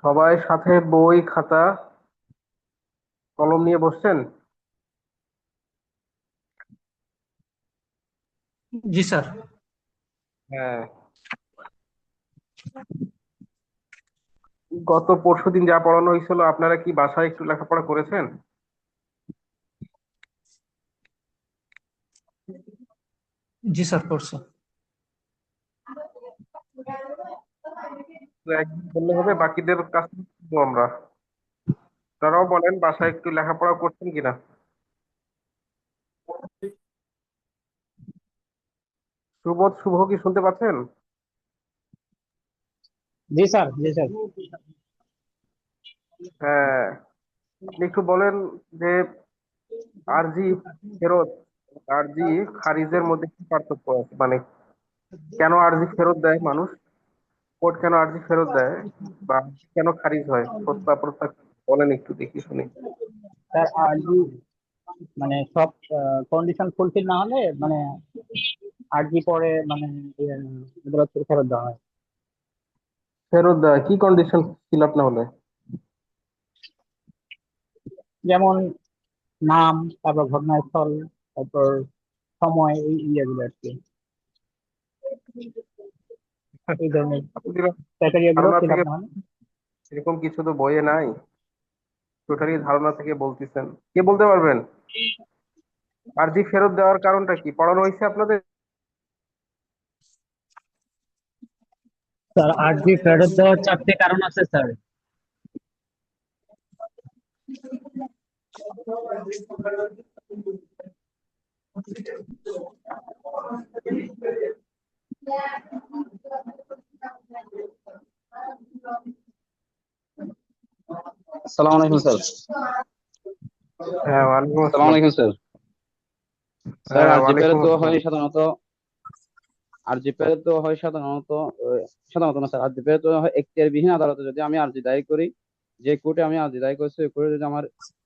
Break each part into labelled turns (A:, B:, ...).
A: সবাই সাথে বই খাতা কলম নিয়ে বসছেন?
B: জি স্যার।
A: হ্যাঁ। গত পরশুদিন যা পড়ানো হয়েছিল আপনারা কি বাসায় একটু লেখাপড়া করেছেন?
B: জি স্যার, করছে।
A: তো একদিন বললে হবে, বাকিদের কাছে শিখবো আমরা। তারাও বলেন বাসায় একটু লেখাপড়া করছেন কিনা। সুবোধ, শুভ কি শুনতে পাচ্ছেন?
C: জি স্যার, জি স্যার।
A: হ্যাঁ। আপনি একটু বলেন যে আরজি ফেরত, আরজি খারিজের মধ্যে কি পার্থক্য আছে, মানে কেন আরজি ফেরত দেয় মানুষ, কোর্ট কেন আরজি ফেরত দেয়, বা কেন খারিজ হয়, প্রত্যাখ্যান বলেন একটু দেখি শুনি।
C: স্যার, আর জি মানে সব কন্ডিশন ফুলফিল না হলে মানে আর জি পরে মানে ইয়ে, আদালত ফেরত দেওয়া হয়।
A: ফেরত দেয় কি কন্ডিশন ফিল আপ না হলে?
C: যেমন নাম, তারপর ঘটনাস্থল, তারপর সময়, এই ইয়েগুলো আর কি, এই ধরনের
A: আপনি
C: ক্রাইটেরিয়া গুলো
A: ধারণা
C: ফিল আপ
A: থেকে,
C: না হলে।
A: এরকম কিছু তো বইয়ে নাই, টোটালি ধারণা থেকে বলতেছেন, কে বলতে পারবেন আরজি ফেরত দেওয়ার কারণটা কি পড়ানো হয়েছে আপনাদের?
C: স্যার, আর জি ফেরত দেওয়ার চারটে কারণ আছে স্যার।
D: আসসালামু আলাইকুম স্যার।
A: হ্যাঁ, ওয়ালাইকুম
D: আসসালামু
A: আসসালাম।
D: আলাইকুম স্যার। স্যার,
A: হ্যাঁ,
D: আরজি
A: ওয়ালাইকুম
D: ফেরত দেওয়া
A: আসসালাম।
D: হয় সাধারণত, আরজি ফেরত দেওয়া হয় সাধারণত সাধারণত না স্যার, আরজি ফেরত দেওয়া হয় এখতিয়ারবিহীন আদালতে। যদি আমি আরজি দায়ের করি, যে কোর্টে আমি আরজি দায়ের করছি, ওই কোর্টে যদি আমার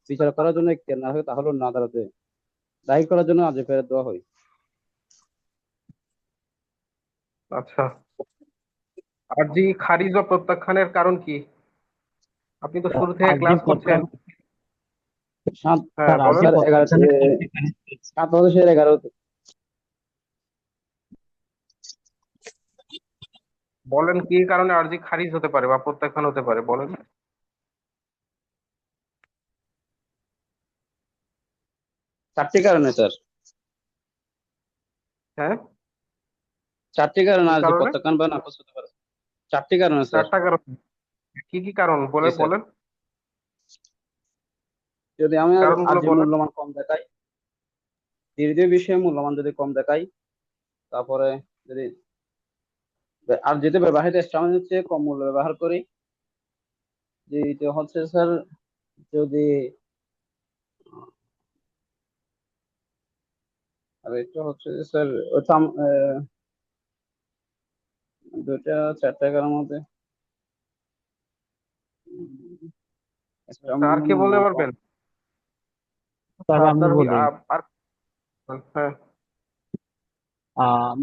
D: বিচার করার জন্য এখতিয়ার না হয়, তাহলে অন্য আদালতে দায়ের করার জন্য আরজি ফেরত দেওয়া হয়।
A: আচ্ছা, আরজি খারিজ ও প্রত্যাখ্যানের কারণ কি? আপনি তো শুরু থেকে
C: আর জি
A: ক্লাস করছেন।
C: প্রত্যাখ্যান,
A: হ্যাঁ
C: স্যার আর জি
A: বলেন।
D: স্যার 11
C: প্রত্যাখ্যানের
D: সাত বছরের 11
A: বলেন কি কারণে আরজি খারিজ হতে পারে বা প্রত্যাখ্যান হতে পারে, বলেন।
D: চারটি কারণে স্যার,
A: হ্যাঁ,
D: চারটি কারণে
A: কি
D: আরজি
A: কারণে?
D: প্রত্যাখ্যান বা নাকচ হতে পারে। চারটি কারণে স্যার।
A: চারটা কারণ? কি কি কারণ
D: জি
A: বলে
D: স্যার।
A: বলেন,
D: যদি আমি
A: কারণগুলো
D: আরজির
A: বলেন।
D: মূল্যমান কম দেখাই, তৃতীয় বিষয়ে মূল্যমান যদি কম দেখাই, তারপরে যদি আর যেতে ব্যবহৃত স্টাম্প হচ্ছে কম মূল্য ব্যবহার করি, যেটা হচ্ছে স্যার, যদি আর এটা হচ্ছে যে স্যার, ওটা দুইটা চারটা কারোর মধ্যে
A: আচ্ছা, আর
D: স্টাম্প
A: কি বলতে
D: মূল্যমান কম।
A: পারবেন? আচ্ছা,
C: তাহলে আমি
A: আপনার
C: বলি।
A: আর হ্যাঁ।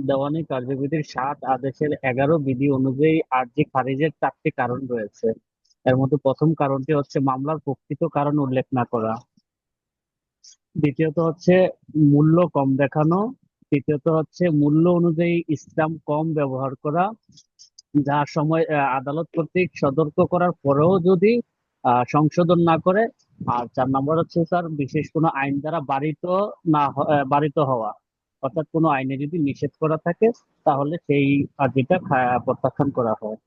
C: দেওয়ানি কার্যবিধির ৭ আদেশের ১১ বিধি অনুযায়ী আর্জি খারিজের ৪টি কারণ রয়েছে। এর মধ্যে প্রথম কারণটি হচ্ছে মামলার প্রকৃত কারণ উল্লেখ না করা। দ্বিতীয়ত হচ্ছে মূল্য কম দেখানো। তৃতীয়ত হচ্ছে মূল্য অনুযায়ী স্ট্যাম্প কম ব্যবহার করা, যার সময় আদালত কর্তৃক সতর্ক করার পরেও যদি সংশোধন না করে। আর ৪ নম্বর হচ্ছে স্যার বিশেষ কোনো আইন দ্বারা বারিত হওয়া, অর্থাৎ কোনো আইনে যদি নিষেধ করা থাকে তাহলে সেই আর্জিটা প্রত্যাখ্যান করা হয়।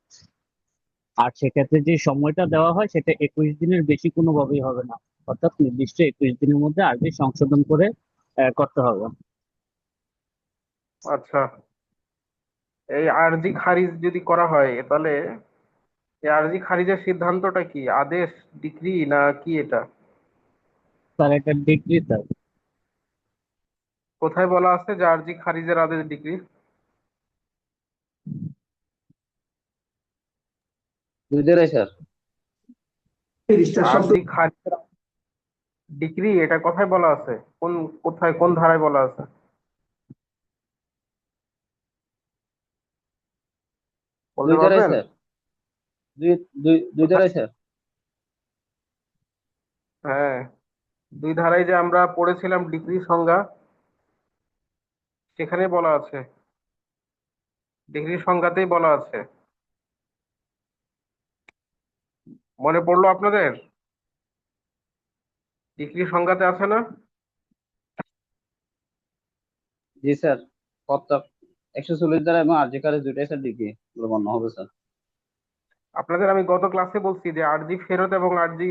C: আর সেক্ষেত্রে যে সময়টা দেওয়া হয় সেটা ২১ দিনের বেশি কোনোভাবেই হবে না, অর্থাৎ নির্দিষ্ট ২১ দিনের মধ্যে আর্জি সংশোধন করে করতে হবে।
A: আচ্ছা, এই আরজি খারিজ যদি করা হয় তাহলে এই আরজি খারিজের সিদ্ধান্তটা কি, আদেশ, ডিক্রি না কি এটা?
C: স্যার, এটা ডিগ্রি স্যার।
A: কোথায় বলা আছে যে আরজি খারিজের আদেশ, ডিক্রি?
D: দুইটাই স্যার।
A: আরজি খারিজের ডিক্রি এটা কোথায় বলা আছে? কোন, কোথায়, কোন ধারায় বলা আছে, বলতে
D: দুইটাই
A: পারবেন?
D: স্যার। দুই দুই দুই ধারায় স্যার।
A: হ্যাঁ, দুই ধারায় যে আমরা পড়েছিলাম ডিগ্রি সংজ্ঞা, সেখানে বলা আছে, ডিগ্রি সংজ্ঞাতেই বলা আছে। মনে পড়লো আপনাদের? ডিগ্রি সংজ্ঞাতে আছে না?
D: জি স্যার, প্রত্যেক 140 ধারা এবং আরজি খারিজ দুইটাই স্যার ডিগ্রি গণ্য হবে স্যার।
A: আপনাদের আমি গত ক্লাসে বলছি যে আরজি ফেরত এবং আরজি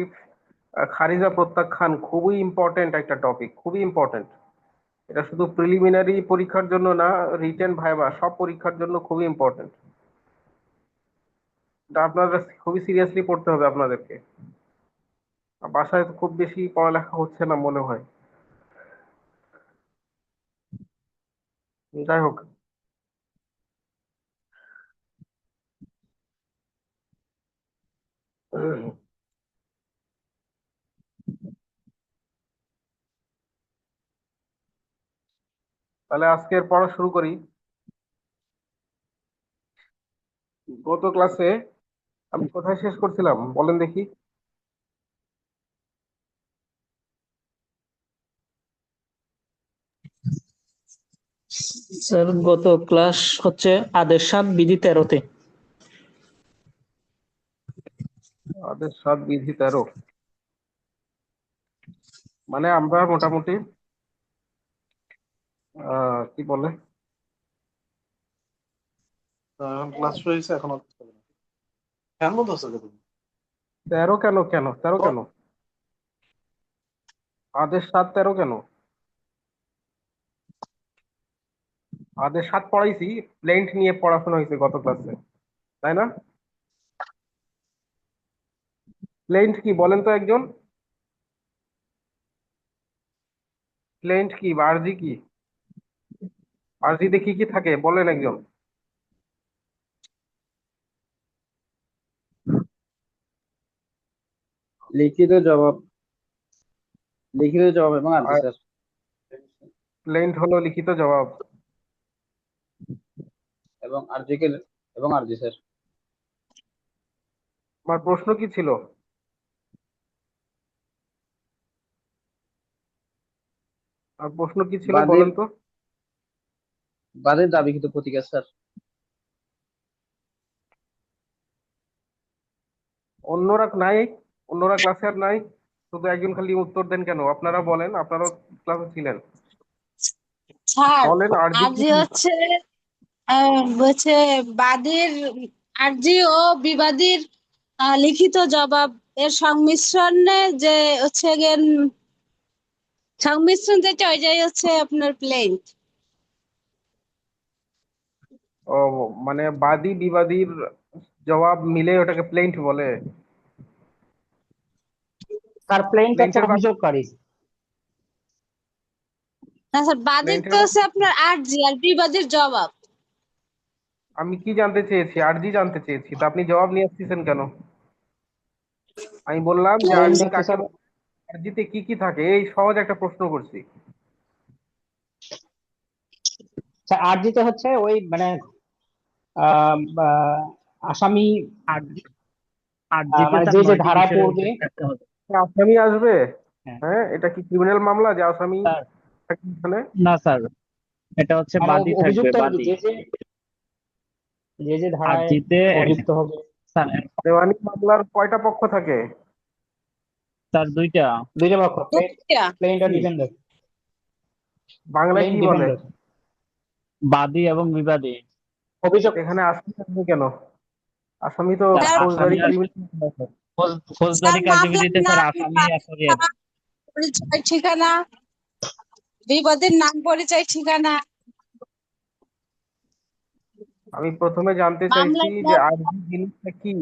A: খারিজা প্রত্যাখ্যান খুবই ইম্পর্টেন্ট একটা টপিক, খুবই ইম্পর্টেন্ট। এটা শুধু প্রিলিমিনারি পরীক্ষার জন্য না, রিটেন ভাইবা সব পরীক্ষার জন্য খুবই ইম্পর্টেন্ট। এটা আপনাদের খুবই সিরিয়াসলি পড়তে হবে আপনাদেরকে। বাসায় তো খুব বেশি পড়ালেখা হচ্ছে না মনে হয়। যাই হোক, তাহলে আজকের পড়া শুরু করি। গত ক্লাসে আমি কোথায় শেষ করছিলাম বলেন দেখি?
B: স্যার গত ক্লাস হচ্ছে আদেশ 7 বিধি 13-তে।
A: আদেশ 7 বিধি 13, মানে আমরা মোটামুটি কি বলে,
E: ক্লাস শুরু হয়েছে এখনো ফ্যান বন্ধ আছে কেন?
A: 13 কেন? কেন 13 কেন? আদেশ 7 13 কেন? আদেশ 7 পড়াইছি, প্লেন্ট নিয়ে পড়াশোনা হয়েছে গত ক্লাসে, তাই না? প্লেন্ট কি বলেন তো একজন? প্লেন্ট কি বা আরজি কি? আরজিতে কি কি থাকে বলেন একজন?
D: লিখিত জবাব, লিখিত জবাব এবং আরজি
A: আর
D: স্যার।
A: প্লেন্ট হলো লিখিত জবাব।
D: এবং আরজি কে, এবং আরজি স্যার।
A: আমার প্রশ্ন কি ছিল? আর প্রশ্ন কি ছিল
D: বাদীর
A: বলেন তো?
D: বাদীর দাবিকৃত প্রতিকার স্যার।
A: অন্যরা নাই? অন্যরা ক্লাসে আর নাই? শুধু একজন খালি উত্তর দেন কেন? আপনারা বলেন, আপনারাও ক্লাসে ছিলেন।
F: স্যার,
A: বলেন আরজি কি
F: আরজি
A: কি?
F: হচ্ছে বাদীর আরজি ও বিবাদীর লিখিত জবাব এর সংমিশ্রণে যে হচ্ছে গিয়ে সংমিশ্রণ যেটা ওইটাই হচ্ছে আপনার প্লেন।
A: ও, মানে বাদী বিবাদীর জবাব মিলে ওটাকে প্লেন্ট বলে।
G: তার প্লেনটা হচ্ছে
A: প্লেন্টের
G: অভিযোগকারী।
F: না স্যার, বাদীর তো
A: প্লেন্টের
F: হচ্ছে আপনার আরজি আর বিবাদীর জবাব।
A: আমি কি জানতে চেয়েছি? আরজি জানতে চেয়েছি, তা আপনি জবাব নিয়ে আসতেছেন কেন? আমি বললাম যে
G: প্লেন
A: আরজি
G: হচ্ছে
A: কাকে
G: স্যার,
A: বলে? আরজিতে কি কি থাকে, এই সহজ একটা প্রশ্ন করছি।
G: আরজিতে হচ্ছে ওই মানে আসামি
C: আরজি আরজিতে
G: মানে
C: তার
G: যে যে
C: 9টি
G: ধারায়
C: বিষয়ের
G: পড়বে।
C: উল্লেখ থাকতে হবে।
A: আসামি আসবে?
C: হ্যাঁ
A: হ্যাঁ, এটা কি ক্রিমিনাল মামলা যে আসামি
G: স্যার,
A: থাকে এখানে?
C: না স্যার, এটা হচ্ছে
G: মানে
C: বাদী থাকবে,
G: অভিযুক্ত
C: বাদী।
G: যে যে যে যে ধারায়
C: আরজিতে
G: অভিযুক্ত হবে।
C: স্যার
A: দেওয়ানি মামলার কয়টা পক্ষ থাকে?
C: স্যার দুইটা।
G: দুইটা পক্ষ,
F: দুইটা।
G: প্লেন আর
A: কি
G: ডিফেন্ডার।
A: বাংলায়
G: প্লেন
A: কি বলে?
G: ডিফেন্ডার,
C: বাদী এবং বিবাদী।
G: অভিযোগ।
A: এখানে আসামি আসবে কেন? আসামি তো
C: স্যার
F: স্যার,
A: ফৌজদারি
C: আসামি আর
A: ক্রিমিনাল।
F: স্যার
C: ফৌজদারি
F: মামলার
C: কার্যবিধিতে স্যার
F: নাম,
C: আসামি আসামিয়াত।
F: পরিচয় ঠিকানা, বিবাদীর নাম পরিচয় ঠিকানা,
A: আমি প্রথমে জানতে চাইছি
F: মামলার
A: যে
F: নাম।
A: আরজি জিনিসটা কি।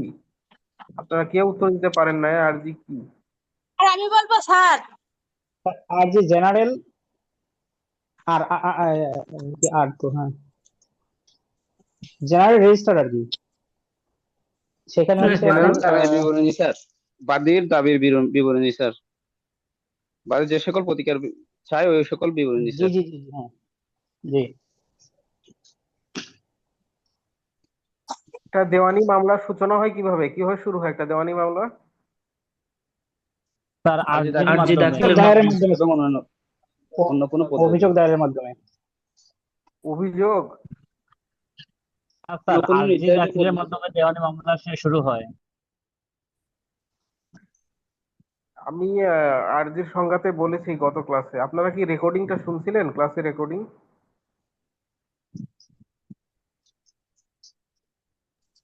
A: আপনারা কেউ উত্তর দিতে পারেন না আরজি কি।
F: আর আমি বলবো স্যার,
G: আর যে জেনারেল আর কি আর তো হ্যাঁ, জেনারেল রেজিস্টার আর কি। সেখানে হচ্ছে
A: জেনারেল
G: আপনার
D: বাদীর দাবির বিবরণী স্যার। বাদীর দাবির বিবরণী স্যার। বাদী যে সকল প্রতিকার চায় ওই সকল বিবরণী
G: জি
D: স্যার।
G: জি জি জি, হ্যাঁ জি।
A: একটা দেওয়ানি মামলার সূচনা হয় কিভাবে কিভাবে শুরু হয় একটা দেওয়ানি মামলা?
C: তার
D: আরজি
C: আর্জির
D: দাখিলের
B: আরজি
C: মাধ্যমে।
B: দাখিলের
G: দায়েরের
B: মাধ্যমে।
G: মাধ্যমে,
D: এবং অন্যান্য অন্য কোনো পদ্ধতি।
G: অভিযোগ দায়েরের মাধ্যমে।
A: অভিযোগ?
C: স্যার
D: কোনো
C: আরজি
D: নির্ধারিত
C: দাখিলের
D: পদ্ধতি।
C: মাধ্যমে দেওয়ানি মামলা শুরু হয়।
A: আমি আরজির সংজ্ঞাতে বলেছি গত ক্লাসে, আপনারা কি রেকর্ডিংটা শুনছিলেন, ক্লাসে রেকর্ডিং?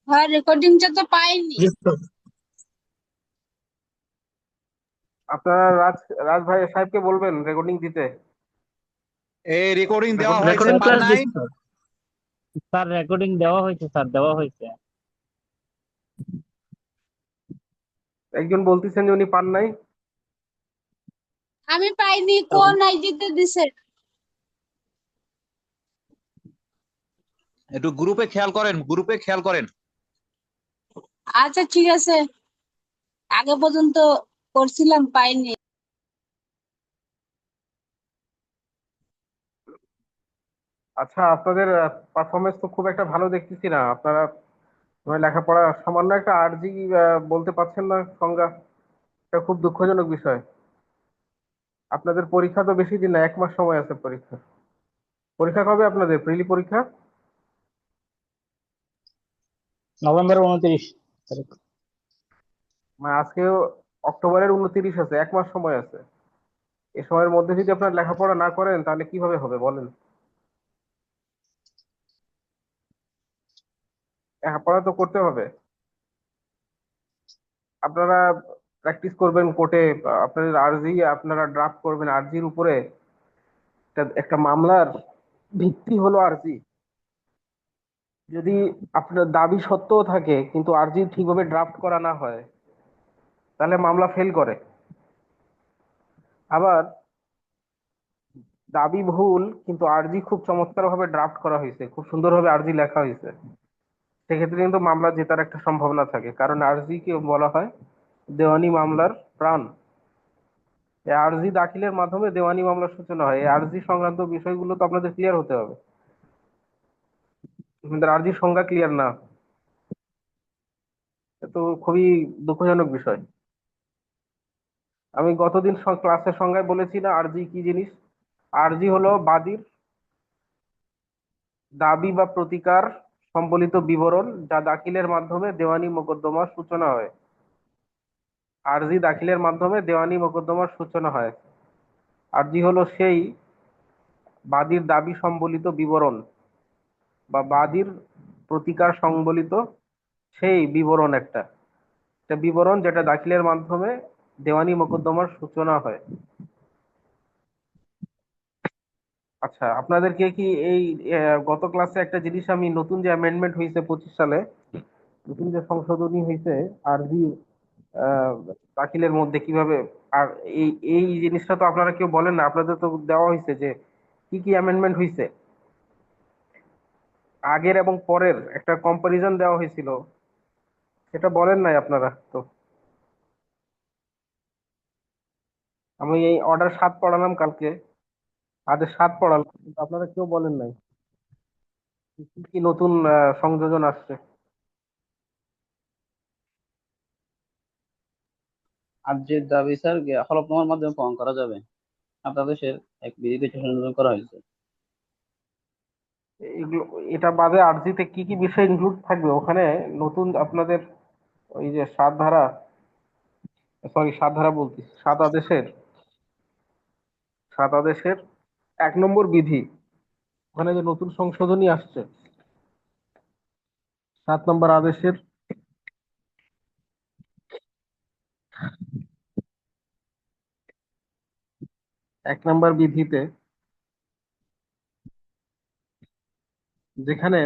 F: হ্যাঁ, রেকর্ডিংটা তো পাইনি।
B: জি স্যার।
A: আপনারা রাজ ভাই সাহেবকে বলবেন রেকর্ডিং দিতে।
H: এই রেকর্ডিং দেওয়া
A: রেকর্ডিং
H: হয়েছে,
B: রেকর্ডিং
H: পান
B: ক্লাস
H: নাই।
B: দিচ্ছি স্যার।
C: স্যার রেকর্ডিং দেওয়া হয়েছে, স্যার দেওয়া হয়েছে।
A: একজন বলতেছেন যে উনি পান নাই।
F: আমি পাইনি, কোন আইডিতে দিছে?
H: একটু গ্রুপে খেয়াল করেন, গ্রুপে খেয়াল করেন।
F: আচ্ছা ঠিক আছে, আগে পর্যন্ত করছিলাম, পাইনি।
A: আচ্ছা, আপনাদের পারফরমেন্স তো খুব একটা ভালো দেখতেছি না। আপনারা মানে লেখাপড়া সামান্য একটা আরজি বলতে পারছেন না সংজ্ঞা, এটা খুব দুঃখজনক বিষয়। আপনাদের পরীক্ষা তো বেশি দিন না, 1 মাস সময় আছে পরীক্ষা। পরীক্ষা কবে আপনাদের, প্রিলি পরীক্ষা?
G: নভেম্বরের 29 তারিখ।
A: মানে আজকেও অক্টোবরের 29 আছে, 1 মাস সময় আছে। এ সময়ের মধ্যে যদি আপনার লেখাপড়া না করেন তাহলে কিভাবে হবে বলেন? লেখাপড়া তো করতে হবে। আপনারা প্র্যাকটিস করবেন কোর্টে, আপনাদের আরজি আপনারা ড্রাফট করবেন। আরজির উপরে একটা মামলার ভিত্তি হলো আরজি। যদি আপনার দাবি সত্ত্বেও থাকে কিন্তু আরজি ঠিকভাবে ড্রাফট করা না হয় তাহলে মামলা ফেল করে। আবার দাবি ভুল কিন্তু আরজি খুব চমৎকার ভাবে ড্রাফট করা হয়েছে, খুব সুন্দরভাবে আরজি লেখা হয়েছে, সেক্ষেত্রে কিন্তু মামলা জেতার একটা সম্ভাবনা থাকে, কারণ আরজি কে বলা হয় দেওয়ানি মামলার প্রাণ। এই আরজি দাখিলের মাধ্যমে দেওয়ানি মামলার সূচনা হয়। এই আরজি সংক্রান্ত বিষয়গুলো তো আপনাদের ক্লিয়ার হতে হবে। আপনাদের আরজি সংজ্ঞা ক্লিয়ার না, এ তো খুবই দুঃখজনক বিষয়। আমি গতদিন ক্লাসের সংজ্ঞায় বলেছি না আরজি কি জিনিস। আরজি হলো বাদীর দাবি বা প্রতিকার সম্বলিত বিবরণ যা দাখিলের মাধ্যমে দেওয়ানি মোকদ্দমার সূচনা হয়। আরজি দাখিলের মাধ্যমে দেওয়ানি মোকদ্দমার সূচনা হয়। আরজি হলো সেই বাদীর দাবি সম্বলিত বিবরণ বা বাদীর প্রতিকার সংবলিত সেই বিবরণ, একটা একটা বিবরণ যেটা দাখিলের মাধ্যমে দেওয়ানি মোকদ্দমার সূচনা হয়। আচ্ছা, আপনাদেরকে কি এই গত ক্লাসে একটা জিনিস আমি নতুন যে অ্যামেন্ডমেন্ট হয়েছে 25 সালে, নতুন যে সংশোধনী হয়েছে আরজি আহ, দাখিলের মধ্যে কিভাবে, আর এই এই জিনিসটা তো আপনারা কেউ বলেন না। আপনাদের তো দেওয়া হয়েছে যে কি কি অ্যামেন্ডমেন্ট হয়েছে, আগের এবং পরের একটা কম্পারিজন দেওয়া হয়েছিল, সেটা বলেন নাই আপনারা তো। আমি এই অর্ডার 7 পড়ালাম কালকে, আদেশ 7 পড়ালাম, কিন্তু আপনারা কেউ বলেন নাই কি কি নতুন সংযোজন আসছে।
D: আরজির দাবি স্যার হলফনামার মাধ্যমে প্রমাণ করা যাবে। আপনাদের দেশের এক বিধিতে সংশোধন করা হয়েছে।
A: এগুলো, এটা বাদে আরজিতে কি কি বিষয় ইনক্লুড থাকবে ওখানে নতুন আপনাদের? ওই যে 7 ধারা, সরি 7 ধারা বলছি, 7 আদেশের 1 নম্বর বিধি, ওখানে যে নতুন সংশোধনী আসছে 7 নম্বর আদেশের 1 নম্বর বিধিতে, যেখানে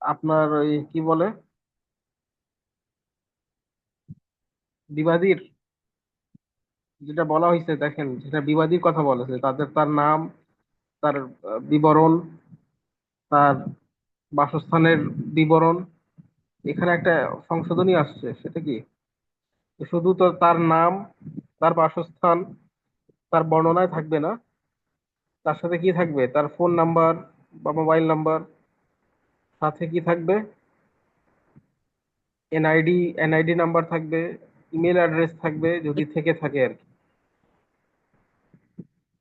A: আপনার ওই কি বলে বিবাদীর যেটা বলা হয়েছে, দেখেন যেটা বিবাদীর কথা বলেছে, তার নাম, তার বিবরণ, তার বাসস্থানের বিবরণ, এখানে একটা সংশোধনী আসছে। সেটা কি, শুধু তো তার নাম, তার বাসস্থান, তার বর্ণনায় থাকবে না, তার সাথে কি থাকবে, তার ফোন নাম্বার, বা মোবাইল নাম্বার, সাথে কি থাকবে? এনআইডি নাম্বার থাকবে, ইমেল অ্যাড্রেস থাকবে যদি থেকে থাকে আর কি।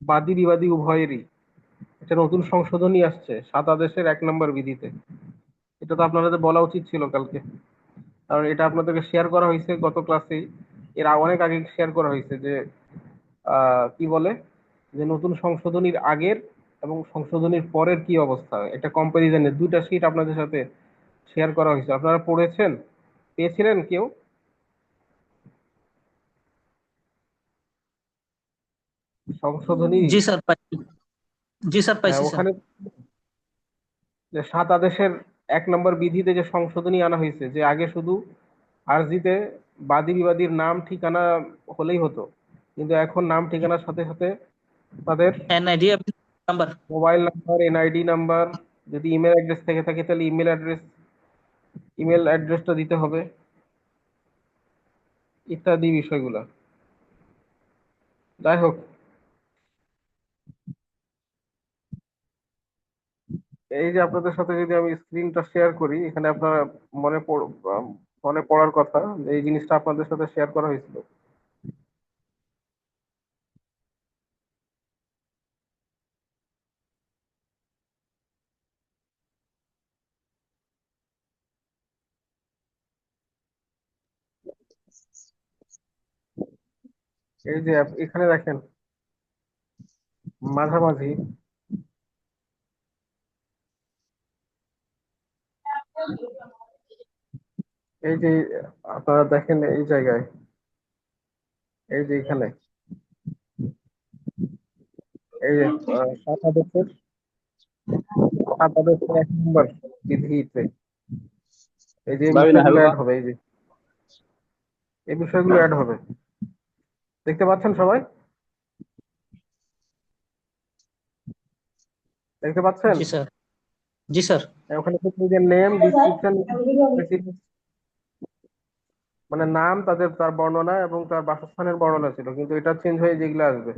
A: বাদী বিবাদী উভয়েরই। এটা নতুন সংশোধনী আসছে 7 আদেশের 1 নম্বর বিধিতে। এটা তো আপনাদের বলা উচিত ছিল কালকে, কারণ এটা আপনাদেরকে শেয়ার করা হয়েছে গত ক্লাসেই। এর অনেক আগে শেয়ার করা হয়েছে যে কি বলে, যে নতুন সংশোধনীর আগের এবং সংশোধনীর পরের কি অবস্থা, এটা কম্পারিজনের 2টা শীট আপনাদের সাথে শেয়ার করা হয়েছে। আপনারা পড়েছেন, পেয়েছিলেন কেউ? সংশোধনী,
B: জি স্যার পাইছি। জি স্যার
A: হ্যাঁ,
B: পাইছি স্যার।
A: ওখানে যে 7 আদেশের 1 নম্বর বিধিতে যে সংশোধনী আনা হয়েছে, যে আগে শুধু আরজিতে বাদী বিবাদীর নাম ঠিকানা হলেই হতো, কিন্তু এখন নাম ঠিকানার সাথে সাথে তাদের
B: NID number.
A: Mobile number, NID number, যদি ইমেল অ্যাড্রেস থেকে থাকে তাহলে ইমেল অ্যাড্রেসটা দিতে হবে, ইত্যাদি বিষয়গুলো। যাই হোক, এই যে আপনাদের সাথে যদি আমি স্ক্রিনটা শেয়ার করি, এখানে আপনারা মনে পড়ার কথা যে এই জিনিসটা আপনাদের সাথে শেয়ার করা হয়েছিল। এই যে এখানে দেখেন মাঝামাঝি, এই যে আপনারা দেখেন এই জায়গায়, এই যে এখানে, এই যে 7 আদেশের 1 নম্বর বিধিতে এই যে
D: ভাবি না
A: বিষয়গুলো
D: বাবা।
A: অ্যাড হবে, এই যে এই বিষয়গুলো অ্যাড হবে, দেখতে পাচ্ছেন সবাই? দেখতে পাচ্ছেন?
B: জি স্যার। জি স্যার।
A: ওখানে যে নেম, ডিসক্রিপশন, মানে নাম, তার বর্ণনা এবং তার বাসস্থানের বর্ণনা ছিল, কিন্তু এটা চেঞ্জ হয়ে যেগুলো আসবে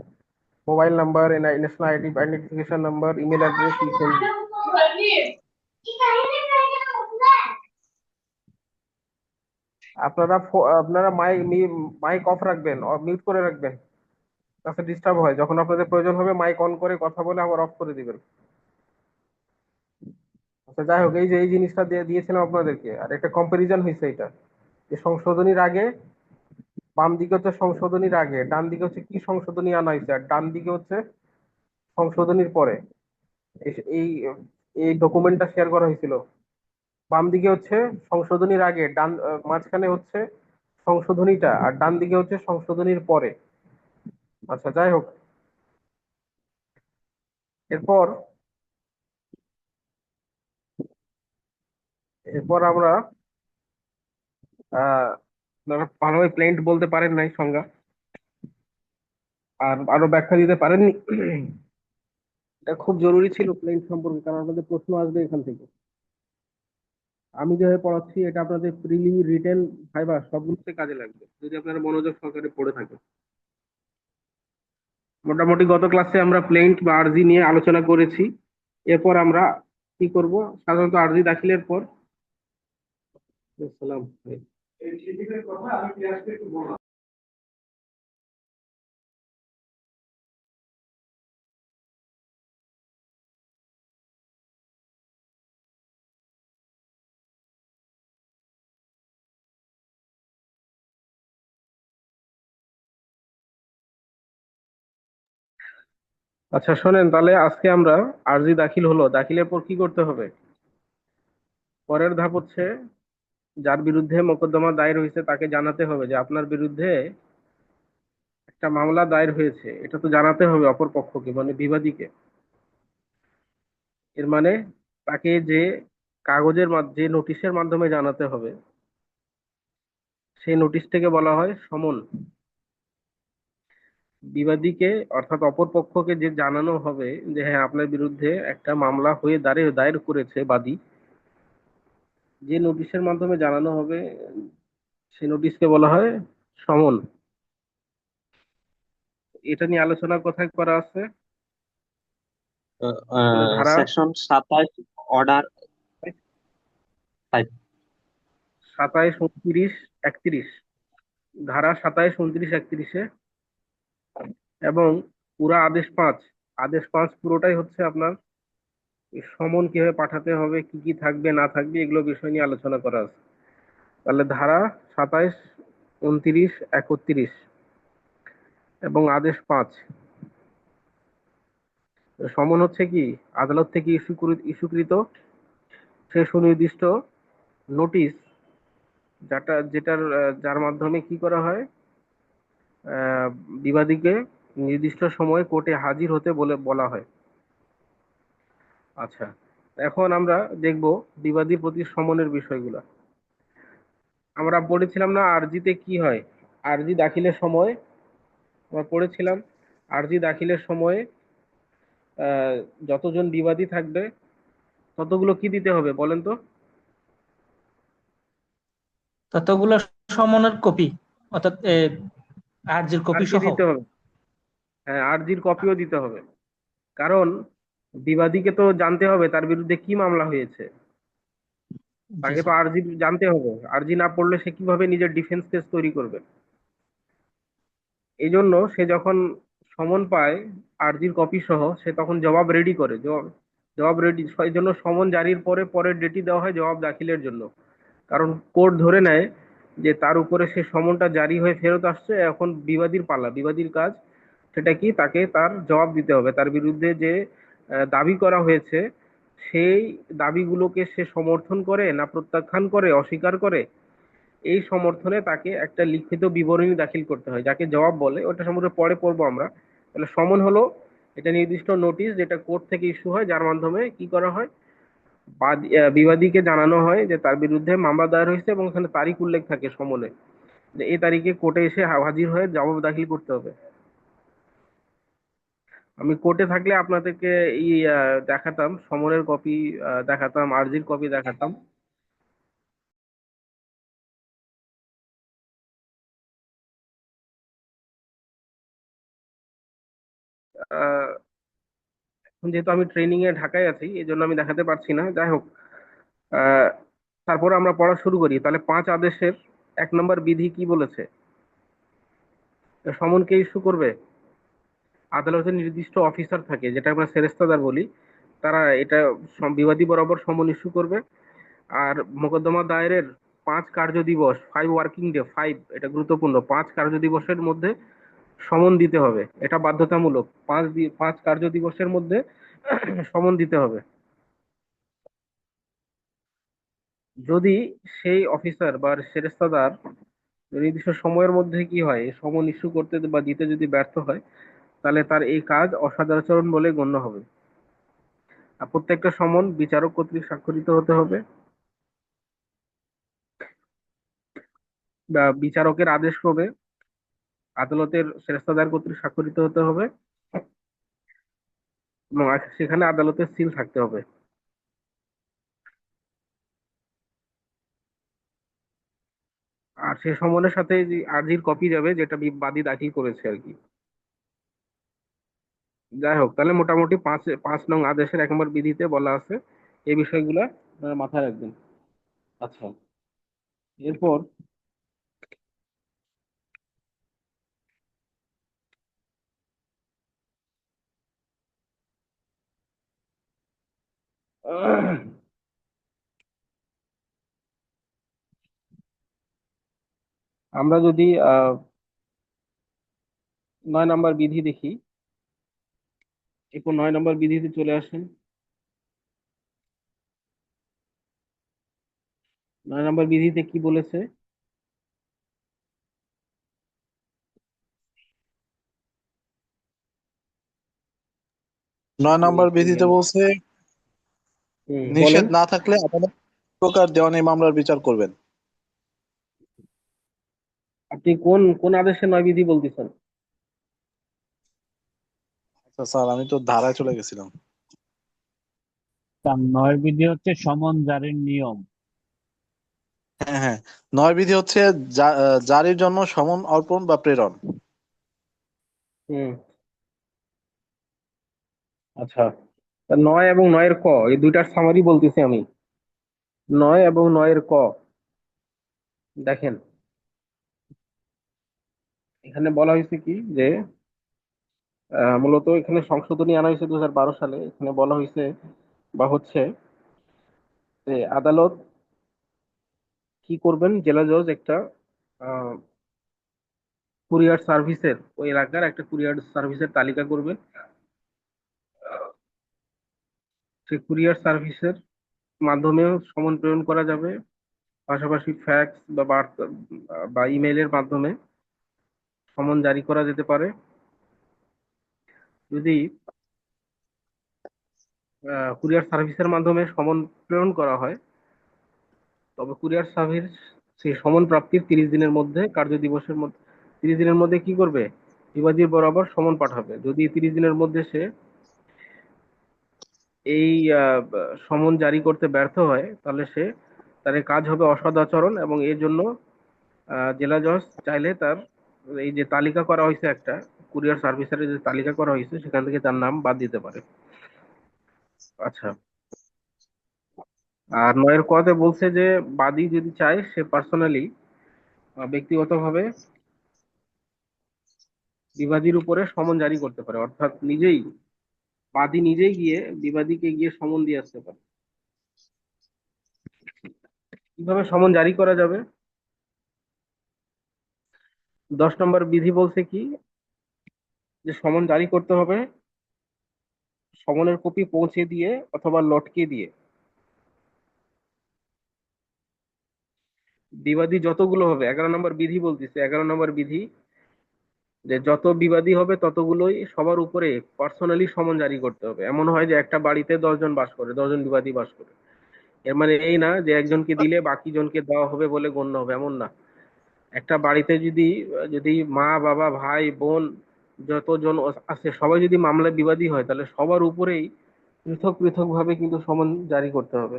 A: mobile number, national identification number, email address, লিখেন। আপনারা মাইক অফ রাখবেন, মিউট করে রাখবেন, তাতে ডিস্টার্ব হয়। যখন আপনাদের প্রয়োজন হবে মাইক অন করে কথা বলে আবার অফ করে দিবেন। আচ্ছা, যাই হোক, এই যে এই জিনিসটা দিয়েছিলাম আপনাদেরকে, আর একটা কম্পারিজন হয়েছে এটা, যে সংশোধনীর আগে বাম দিকে হচ্ছে সংশোধনীর আগে, ডান দিকে হচ্ছে কি সংশোধনী আনা হয়েছে, আর ডান দিকে হচ্ছে সংশোধনীর পরে। এই এই ডকুমেন্টটা শেয়ার করা হয়েছিল। বাম দিকে হচ্ছে সংশোধনীর আগে, মাঝখানে হচ্ছে সংশোধনীটা, আর ডান দিকে হচ্ছে সংশোধনীর পরে। আচ্ছা, যাই হোক, এরপর এরপর আমরা আপনারা ভালোভাবে প্লেন্ট বলতে পারেন নাই সংজ্ঞা, আর আরো ব্যাখ্যা দিতে পারেননি। এটা খুব জরুরি ছিল প্লেন্ট সম্পর্কে, কারণ আপনাদের প্রশ্ন আসবে এখান থেকে। আমি যেভাবে পড়াচ্ছি এটা আপনাদের প্রিলি, রিটেন, ভাইবা সবগুলোতে কাজে লাগবে যদি আপনারা মনোযোগ সহকারে পড়ে থাকেন। মোটামুটি গত ক্লাসে আমরা প্লেন্ট বা আরজি নিয়ে আলোচনা করেছি। এরপর আমরা কি করব, সাধারণত আরজি দাখিলের পর, সালাম ভাই। আচ্ছা শোনেন, তাহলে আজকে আমরা আরজি দাখিল হলো, দাখিলের পর কি করতে হবে? পরের ধাপ হচ্ছে যার বিরুদ্ধে মোকদ্দমা দায়ের হয়েছে তাকে জানাতে হবে যে আপনার বিরুদ্ধে একটা মামলা দায়ের হয়েছে। এটা তো জানাতে হবে অপর পক্ষকে, মানে বিবাদীকে। এর মানে তাকে যে যে নোটিশের মাধ্যমে জানাতে হবে, সেই নোটিশটাকে বলা হয় সমন। বিবাদীকে, অর্থাৎ অপর পক্ষকে যে জানানো হবে যে হ্যাঁ আপনার বিরুদ্ধে একটা মামলা হয়ে দায়ের করেছে বাদী, যে নোটিশের মাধ্যমে জানানো হবে সেই নোটিশকে বলা হয় সমন। এটা নিয়ে আলোচনা কোথায় করা আছে? তাহলে ধারা
B: সেকশন 27 অর্ডার 5।
A: 27, 29, 31, ধারা 27, 29, 31-এ এবং পুরা আদেশ 5 পুরোটাই হচ্ছে আপনার এই সমন কিভাবে পাঠাতে হবে, কি কি থাকবে না থাকবে এগুলো বিষয় নিয়ে আলোচনা করা আছে। তাহলে ধারা 27, 29, 31 এবং আদেশ 5, সমন হচ্ছে কি আদালত থেকে ইস্যুকৃত সে সুনির্দিষ্ট নোটিশ যার মাধ্যমে কি করা হয়, আহ, বিবাদীকে নির্দিষ্ট সময়ে কোর্টে হাজির হতে বলা হয়। আচ্ছা, এখন আমরা দেখব বিবাদীর প্রতি সমনের বিষয়গুলো। আমরা পড়েছিলাম না আরজিতে কি হয়, আরজি দাখিলের সময় আমরা পড়েছিলাম আরজি দাখিলের সময়ে আহ, যতজন বিবাদী থাকবে ততগুলো কি দিতে হবে বলেন তো?
B: ততগুলো সমনের কপি, অর্থাৎ আর্জির কপি
A: আরজি
B: সহ।
A: দিতে হবে, হ্যাঁ আরজির কপিও দিতে হবে। কারণ বিবাদীকে তো জানতে হবে তার বিরুদ্ধে কি মামলা হয়েছে,
B: জি
A: তাকে তো
B: স্যার।
A: আরজি জানতে হবে। আরজি না পড়লে সে কিভাবে নিজের ডিফেন্স কেস তৈরি করবে? এই জন্য সে যখন সমন পায় আরজির কপি সহ সে তখন জবাব রেডি করে, জবাব রেডি, এই জন্য সমন জারির পরে পরের ডেটই দেওয়া হয় জবাব দাখিলের জন্য। কারণ কোর্ট ধরে নেয় যে তার উপরে সে সমনটা জারি হয়ে ফেরত আসছে, এখন বিবাদীর পালা, বিবাদীর কাজ সেটা কি, তাকে তার জবাব দিতে হবে। তার বিরুদ্ধে যে দাবি করা হয়েছে সেই দাবিগুলোকে সে সমর্থন করে না প্রত্যাখ্যান করে, অস্বীকার করে, এই সমর্থনে তাকে একটা লিখিত বিবরণী দাখিল করতে হয়, যাকে জবাব বলে। ওটা সম্পর্কে পরে পড়বো আমরা। তাহলে সমন হলো এটা নির্দিষ্ট নোটিশ যেটা কোর্ট থেকে ইস্যু হয়, যার মাধ্যমে কি করা হয়, বিবাদীকে জানানো হয় যে তার বিরুদ্ধে মামলা দায়ের হয়েছে এবং ওখানে তারিখ উল্লেখ থাকে সমনে, যে এই তারিখে কোর্টে এসে হাজির হয়ে জবাব দাখিল করতে হবে। আমি কোর্টে থাকলে আপনাদেরকে এই দেখাতাম সমনের কপি, দেখাতাম আরজির কপি দেখাতাম। আহ, এখন যেহেতু আমি ট্রেনিং এ ঢাকায় আছি এই জন্য আমি দেখাতে পারছি না, যাই হোক। আহ, তারপর আমরা পড়া শুরু করি। তাহলে 5 আদেশের 1 নম্বর বিধি কি বলেছে? সমন কে ইস্যু করবে? আদালতের নির্দিষ্ট অফিসার থাকে, যেটা আমরা সেরেস্তাদার বলি, তারা এটা বিবাদী বরাবর সমন ইস্যু করবে। আর মোকদ্দমা দায়েরের 5 কার্য দিবস, 5 ওয়ার্কিং ডে, এটা গুরুত্বপূর্ণ, 5 কার্য দিবসের মধ্যে সমন দিতে হবে, এটা বাধ্যতামূলক। 5 কার্য দিবসের মধ্যে সমন দিতে হবে। যদি সেই অফিসার বা সেরেস্তাদার নির্দিষ্ট সময়ের মধ্যে কি হয় সমন ইস্যু করতে বা দিতে যদি ব্যর্থ হয়, তাহলে তার এই কাজ অসদাচরণ বলে গণ্য হবে। আর প্রত্যেকটা সমন বিচারক কর্তৃক স্বাক্ষরিত হতে হবে, বা বিচারকের আদেশ ক্রমে আদালতের সেরেস্তাদার কর্তৃক স্বাক্ষরিত হতে হবে, এবং সেখানে আদালতের সিল থাকতে হবে। আর সে সমনের সাথে যে আর্জির কপি যাবে যেটা বাদী দাখিল করেছে আর কি। যাই হোক, তাহলে মোটামুটি 5 নং আদেশের 1 নম্বর বিধিতে বলা আছে এই বিষয়গুলা, আপনারা মাথায় রাখবেন। আচ্ছা, এরপর আমরা যদি 9 নম্বর বিধি দেখি, এরপর 9 নম্বর বিধিতে চলে আসেন। 9 নম্বর বিধিতে কি বলেছে?
E: নম্বর
A: একটু
E: বিধিতে
A: গেল।
E: বলছে
A: বলেন।
E: নিষেধ না থাকলে আদালত প্রকার দেওয়ানি মামলার বিচার করবেন।
A: আপনি কোন কোন আদেশে 9 বিধি বলতেছেন?
E: আচ্ছা স্যার, আমি তো ধারায় চলে গেছিলাম।
C: তার 9 বিধি হচ্ছে সমন জারির নিয়ম।
E: হ্যাঁ হ্যাঁ, 9 বিধি হচ্ছে জারির জন্য সমন অর্পণ বা প্রেরণ।
A: হুম, আচ্ছা। তা 9 এবং 9-এর ক, এই দুইটার সামারি বলতেছি আমি। 9 এবং 9-এর ক, দেখেন এখানে বলা হয়েছে কি যে মূলত এখানে সংশোধনী আনা হয়েছে 2012 সালে। এখানে বলা হয়েছে বা হচ্ছে যে আদালত কি করবেন, জেলা জজ একটা কুরিয়ার সার্ভিসের, ওই এলাকার একটা কুরিয়ার সার্ভিসের তালিকা করবে। সেই কুরিয়ার সার্ভিসের মাধ্যমেও সমন প্রেরণ করা যাবে, পাশাপাশি ফ্যাক্স বা বার্তা বা ইমেইলের মাধ্যমে সমন জারি করা যেতে পারে। যদি কুরিয়ার সার্ভিসের মাধ্যমে সমন প্রেরণ করা হয়, তবে কুরিয়ার সার্ভিস সেই সমন প্রাপ্তির 30 দিনের মধ্যে, কার্য দিবসের মধ্যে 30 দিনের মধ্যে কি করবে, বিবাদীর বরাবর সমন পাঠাবে। যদি 30 দিনের মধ্যে সে এই সমন জারি করতে ব্যর্থ হয়, তাহলে তার এই কাজ হবে অসদাচরণ, এবং এর জন্য জেলা জজ চাইলে তার এই যে তালিকা করা হয়েছে, একটা কুরিয়ার সার্ভিসের যে তালিকা করা হয়েছে, সেখান থেকে তার নাম বাদ দিতে পারে। আচ্ছা, আর 9-এর কতে বলছে যে বাদী যদি চায়, সে পার্সোনালি ব্যক্তিগতভাবে বিবাদীর উপরে সমন জারি করতে পারে, অর্থাৎ বাদী নিজেই গিয়ে বিবাদীকে গিয়ে সমন দিয়ে আসতে পারে। কিভাবে সমন জারি করা যাবে? 10 নম্বর বিধি বলছে কি, যে সমন জারি করতে হবে সমনের কপি পৌঁছে দিয়ে অথবা লটকে দিয়ে। বিবাদী যতগুলো হবে, 11 নম্বর বিধি বলতেছে, 11 নম্বর বিধি, যে যত বিবাদী হবে ততগুলোই সবার উপরে পার্সোনালি সমন জারি করতে হবে। এমন হয় যে একটা বাড়িতে 10 জন বাস করে, 10 জন বিবাদী বাস করে, এর মানে এই না যে একজনকে দিলে বাকি জনকে দেওয়া হবে বলে গণ্য হবে, এমন না। একটা বাড়িতে যদি যদি মা বাবা ভাই বোন যতজন আছে সবাই যদি মামলায় বিবাদী হয়, তাহলে সবার উপরেই পৃথক পৃথক ভাবে কিন্তু সমন জারি করতে হবে।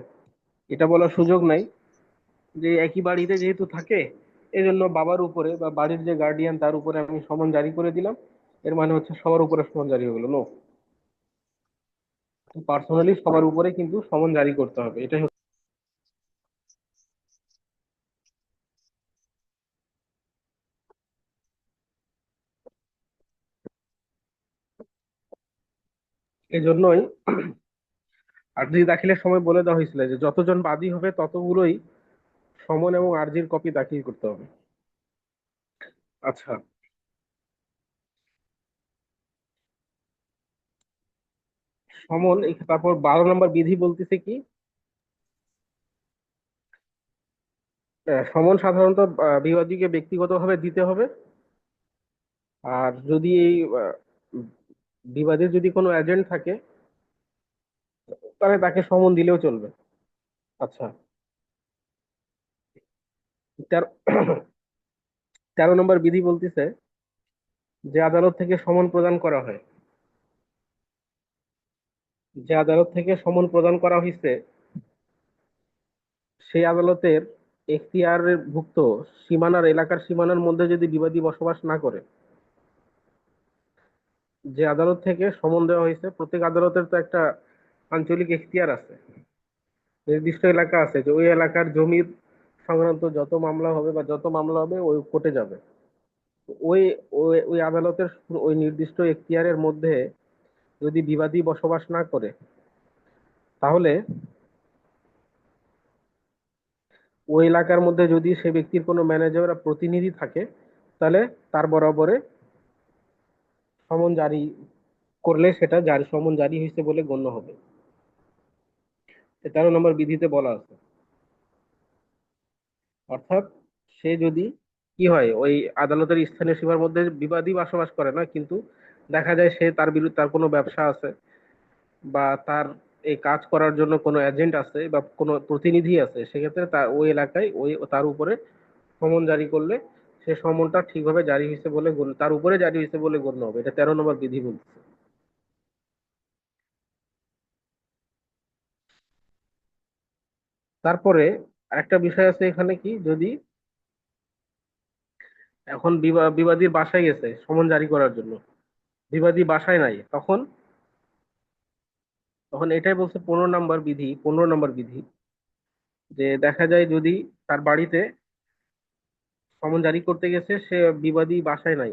A: এটা বলার সুযোগ নাই যে একই বাড়িতে যেহেতু থাকে, এজন্য বাবার উপরে বা বাড়ির যে গার্ডিয়ান তার উপরে আমি সমন জারি করে দিলাম, এর মানে হচ্ছে সবার উপরে সমন জারি হয়ে গেল। নো, পার্সোনালি সবার উপরে কিন্তু সমন জারি করতে হবে, এটাই হচ্ছে। এজন্যই আর্জি দাখিলের সময় বলে দেওয়া হয়েছিল যে যতজন বাদী হবে ততগুলোই সমন এবং আর্জির কপি দাখিল করতে হবে। আচ্ছা, সমন তারপর 12 নম্বর বিধি বলতেছে কি, সমন সাধারণত বিবাদীকে ব্যক্তিগতভাবে দিতে হবে। আর যদি এই বিবাদীর যদি কোনো এজেন্ট থাকে, তাহলে তাকে সমন দিলেও চলবে। আচ্ছা, 13 নম্বর বিধি বলতেছে, যে আদালত থেকে সমন প্রদান করা হয়, যে আদালত থেকে সমন প্রদান করা হয়েছে, সেই আদালতের এখতিয়ারের ভুক্ত এলাকার সীমানার মধ্যে যদি বিবাদী বসবাস না করে, যে আদালত থেকে সমন দেওয়া হয়েছে, প্রত্যেক আদালতের তো একটা আঞ্চলিক এখতিয়ার আছে, নির্দিষ্ট এলাকা আছে, যে ওই এলাকার জমির সংক্রান্ত যত মামলা হবে বা যত মামলা হবে ওই কোর্টে যাবে। ওই ওই ওই আদালতের ওই নির্দিষ্ট এখতিয়ারের মধ্যে যদি বিবাদী বসবাস না করে, তাহলে ওই এলাকার মধ্যে যদি সে ব্যক্তির কোনো ম্যানেজার বা প্রতিনিধি থাকে, তাহলে তার বরাবরে সমন জারি করলে সেটা সমন জারি হয়েছে বলে গণ্য হবে। 13 নম্বর বিধিতে বলা আছে। অর্থাৎ সে যদি কি হয়, ওই আদালতের স্থানীয় সীমার মধ্যে বিবাদী বসবাস করে না, কিন্তু দেখা যায় সে তার বিরুদ্ধে তার কোনো ব্যবসা আছে, বা তার এই কাজ করার জন্য কোনো এজেন্ট আছে বা কোনো প্রতিনিধি আছে, সেক্ষেত্রে তার ওই এলাকায় তার উপরে সমন জারি করলে সে সমনটা ঠিকভাবে জারি হয়েছে বলে তার উপরে জারি হয়েছে বলে গণ্য হবে। এটা 13 নম্বর বিধি বলছে। তারপরে আরেকটা বিষয় আছে এখানে কি, যদি এখন বিবাদীর বাসায় গেছে সমন জারি করার জন্য, বিবাদী বাসায় নাই, তখন তখন এটাই বলছে 15 নম্বর বিধি যে দেখা যায় যদি তার বাড়িতে সমন জারি করতে গেছে, সে বিবাদী বাসায় নাই,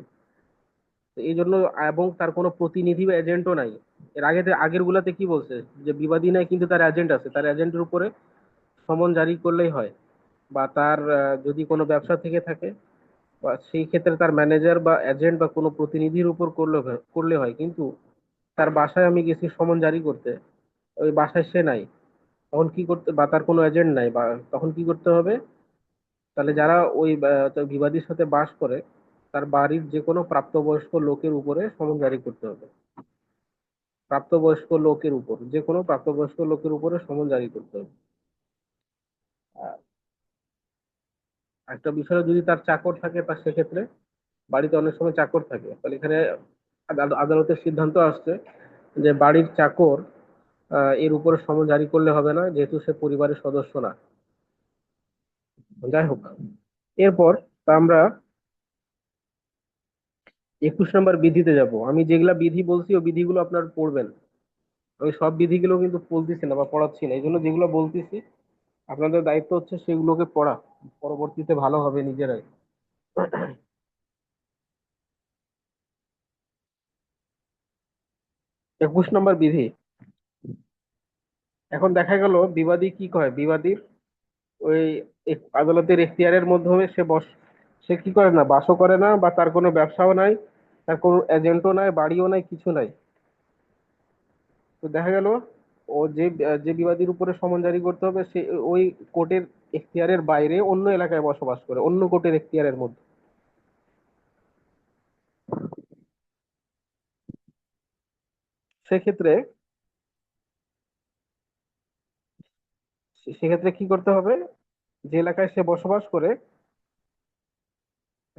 A: তো এই জন্য, এবং তার কোনো প্রতিনিধি বা এজেন্টও নাই। এর আগের গুলাতে কি বলছে, যে বিবাদী নাই কিন্তু তার এজেন্ট আছে, তার এজেন্টের উপরে সমন জারি করলেই হয়। বা তার যদি কোনো ব্যবসা থেকে থাকে, বা সেই ক্ষেত্রে তার ম্যানেজার বা এজেন্ট বা কোনো প্রতিনিধির উপর করলে হয়। কিন্তু তার বাসায় আমি গেছি সমন জারি করতে, ওই বাসায় সে নাই, তখন কি করতে, বা তার কোনো এজেন্ট নাই, বা তখন কি করতে হবে? তাহলে যারা ওই তো বিবাদীর সাথে বাস করে, তার বাড়ির যে কোনো প্রাপ্তবয়স্ক লোকের উপরে সমন জারি করতে হবে। প্রাপ্তবয়স্ক লোকের উপরে সমন জারি করতে হবে। আর একটা বিষয়, যদি তার চাকর থাকে, তার সেক্ষেত্রে বাড়িতে অনেক সময় চাকর থাকে, তাহলে এখানে আদালতের সিদ্ধান্ত আসছে যে বাড়ির চাকর এর উপরে সমন জারি করলে হবে না, যেহেতু সে পরিবারের সদস্য না। যাই হোক, এরপর আমরা 21 নম্বর বিধিতে যাব। আমি যেগুলা বিধি বলছি, ওই বিধিগুলো আপনার পড়বেন। আমি সব বিধিগুলো কিন্তু বলতেছি না বা পড়াচ্ছি না, এই জন্য যেগুলো বলতেছি আপনাদের দায়িত্ব হচ্ছে সেগুলোকে পড়া, পরবর্তীতে ভালো হবে নিজেরাই। 21 নম্বর বিধি। এখন দেখা গেল বিবাদী কি কয়, বিবাদীর ওই আদালতের এখতিয়ারের মাধ্যমে সে কি করে না, বাসও করে না, বা তার কোনো ব্যবসাও নাই, তার কোনো এজেন্টও নাই, বাড়িও নাই, কিছু নাই। তো দেখা গেল ও যে বিবাদীর উপরে সমন জারি করতে হবে, সে ওই কোর্টের এখতিয়ারের বাইরে অন্য এলাকায় বসবাস করে, অন্য কোর্টের এখতিয়ারের মধ্যে। সেক্ষেত্রে সেক্ষেত্রে কি করতে হবে? যে এলাকায় সে বসবাস করে,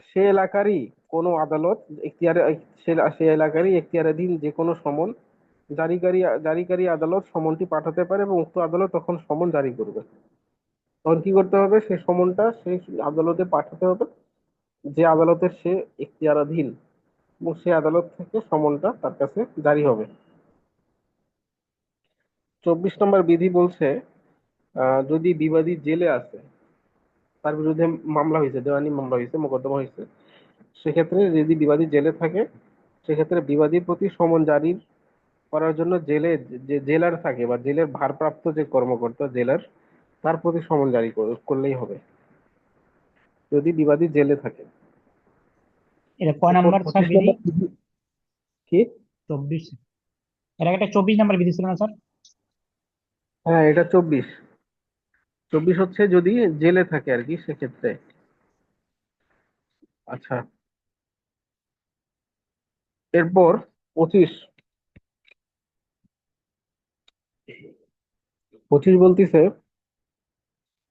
A: সে এলাকারই কোনো আদালত এখতিয়ারে, সে এলাকারই এখতিয়ারাধীন যে কোনো সমন জারিকারী আদালত সমনটি পাঠাতে পারে, এবং উক্ত আদালত তখন সমন জারি করবে। তখন কি করতে হবে? সেই সমনটা সেই আদালতে পাঠাতে হবে যে আদালতের সে এখতিয়ারাধীন, এবং সেই আদালত থেকে সমনটা তার কাছে জারি হবে। 24 নম্বর বিধি বলছে, যদি বিবাদী জেলে আছে, তার বিরুদ্ধে মামলা হয়েছে, দেওয়ানি মামলা হয়েছে, মোকদ্দমা হয়েছে, সেক্ষেত্রে যদি বিবাদী জেলে থাকে, সেক্ষেত্রে বিবাদীর প্রতি সমন জারি করার জন্য জেলে যে জেলার থাকে, বা জেলের ভারপ্রাপ্ত যে কর্মকর্তা জেলার, তার প্রতি সমন জারি করলেই হবে, যদি বিবাদী জেলে থাকে।
G: এটা কয়
A: এরপর
G: নাম্বার স্যার
A: 25
G: বিধি?
A: নম্বর বিধি কি?
G: 24। এর আগে একটা 24 নাম্বার বিধি ছিল না স্যার?
A: হ্যাঁ, এটা 24 হচ্ছে যদি জেলে থাকে আর কি, সেক্ষেত্রে। আচ্ছা, এরপর 25 বলতিছে,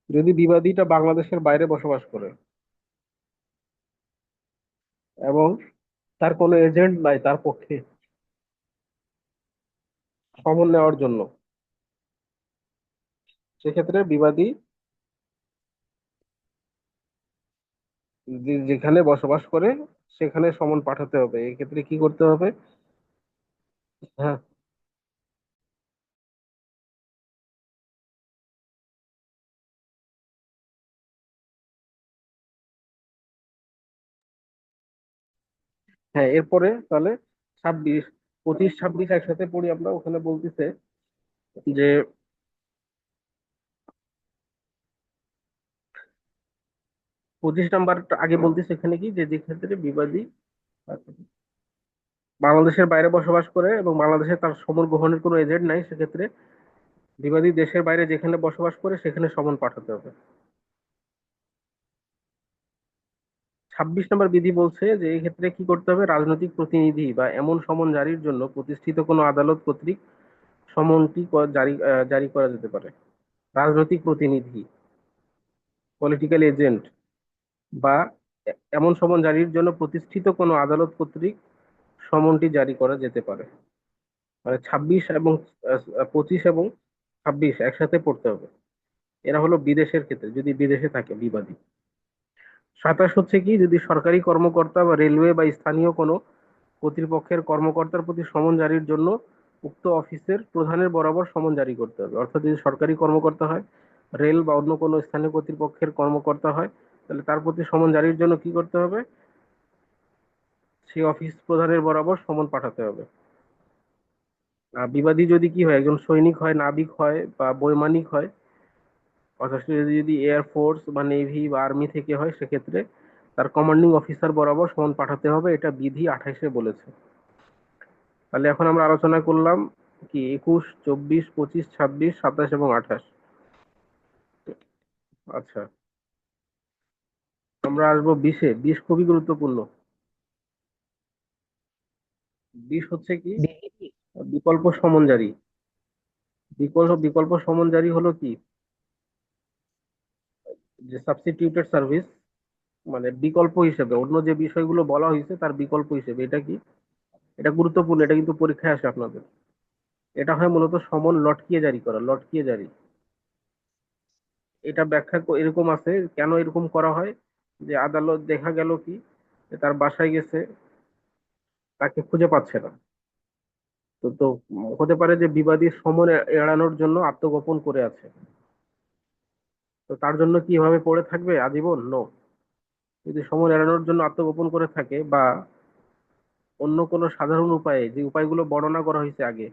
A: যদি বিবাদীটা বাংলাদেশের বাইরে বসবাস করে, এবং তার কোনো এজেন্ট নাই তার পক্ষে সমন নেওয়ার জন্য, সেক্ষেত্রে বিবাদী যেখানে বসবাস করে সেখানে সমন পাঠাতে হবে। এক্ষেত্রে কি করতে হবে? হ্যাঁ, হ্যাঁ, এরপরে তাহলে 26, 25, 26 একসাথে পড়ি আমরা। ওখানে বলতেছে যে 25 নাম্বার আগে বলতেছে এখানে কি, যে যে ক্ষেত্রে বিবাদী বাংলাদেশের বাইরে বসবাস করে এবং বাংলাদেশে তার সমন গ্রহণের কোনো এজেন্ট নাই, সেক্ষেত্রে বিবাদী দেশের বাইরে যেখানে বসবাস করে সেখানে সমন পাঠাতে হবে। 26 নম্বর বিধি বলছে যে এই ক্ষেত্রে কি করতে হবে? রাজনৈতিক প্রতিনিধি বা এমন সমন জারির জন্য প্রতিষ্ঠিত কোনো আদালত কর্তৃক সমনটি জারি করা যেতে পারে। রাজনৈতিক প্রতিনিধি, পলিটিক্যাল এজেন্ট, বা এমন সমন জারির জন্য প্রতিষ্ঠিত কোনো আদালত কর্তৃক সমনটি জারি করা যেতে পারে। মানে 25 এবং 26 একসাথে পড়তে হবে। এরা হলো বিদেশের ক্ষেত্রে, যদি বিদেশে থাকে বিবাদী। 27 হচ্ছে কি, যদি সরকারি কর্মকর্তা বা রেলওয়ে বা স্থানীয় কোনো কর্তৃপক্ষের কর্মকর্তার প্রতি সমন জারির জন্য উক্ত অফিসের প্রধানের বরাবর সমন জারি করতে হবে। অর্থাৎ যদি সরকারি কর্মকর্তা হয়, রেল বা অন্য কোনো স্থানীয় কর্তৃপক্ষের কর্মকর্তা হয়, তাহলে তার প্রতি সমন জারির জন্য কি করতে হবে? সেই অফিস প্রধানের বরাবর সমন পাঠাতে হবে। বিবাদী যদি কি হয়, একজন সৈনিক হয়, নাবিক হয় বা বৈমানিক হয়, অর্থাৎ সে যদি এয়ারফোর্স বা নেভি বা আর্মি থেকে হয়, সেক্ষেত্রে তার কমান্ডিং অফিসার বরাবর সমন পাঠাতে হবে। এটা বিধি 28-এ বলেছে। তাহলে এখন আমরা আলোচনা করলাম কি 21, 24, 25, 26, 27 এবং 28। আচ্ছা, আমরা আসবো 20-এ। 20 খুবই গুরুত্বপূর্ণ। 20 হচ্ছে কি বিকল্প সমন জারি। বিকল্প সমন জারি হলো কি, যে সাবস্টিটিউটেড সার্ভিস, মানে বিকল্প হিসেবে অন্য যে বিষয়গুলো বলা হয়েছে তার বিকল্প হিসেবে। এটা কি, এটা গুরুত্বপূর্ণ, এটা কিন্তু পরীক্ষায় আসে আপনাদের। এটা হয় মূলত সমন লটকিয়ে জারি করা, লটকিয়ে জারি। এটা ব্যাখ্যা এরকম আছে, কেন এরকম করা হয়, যে আদালত দেখা গেল কি, যে তার বাসায় গেছে, তাকে খুঁজে পাচ্ছে না। তো তো হতে পারে যে বিবাদী সমন এড়ানোর জন্য আত্মগোপন করে আছে। তো তার জন্য কি এভাবে পড়ে থাকবে আজীবন? নো। যদি সমন এড়ানোর জন্য আত্মগোপন করে থাকে বা অন্য কোনো সাধারণ উপায়ে, যে উপায়গুলো বর্ণনা করা হয়েছে আগে,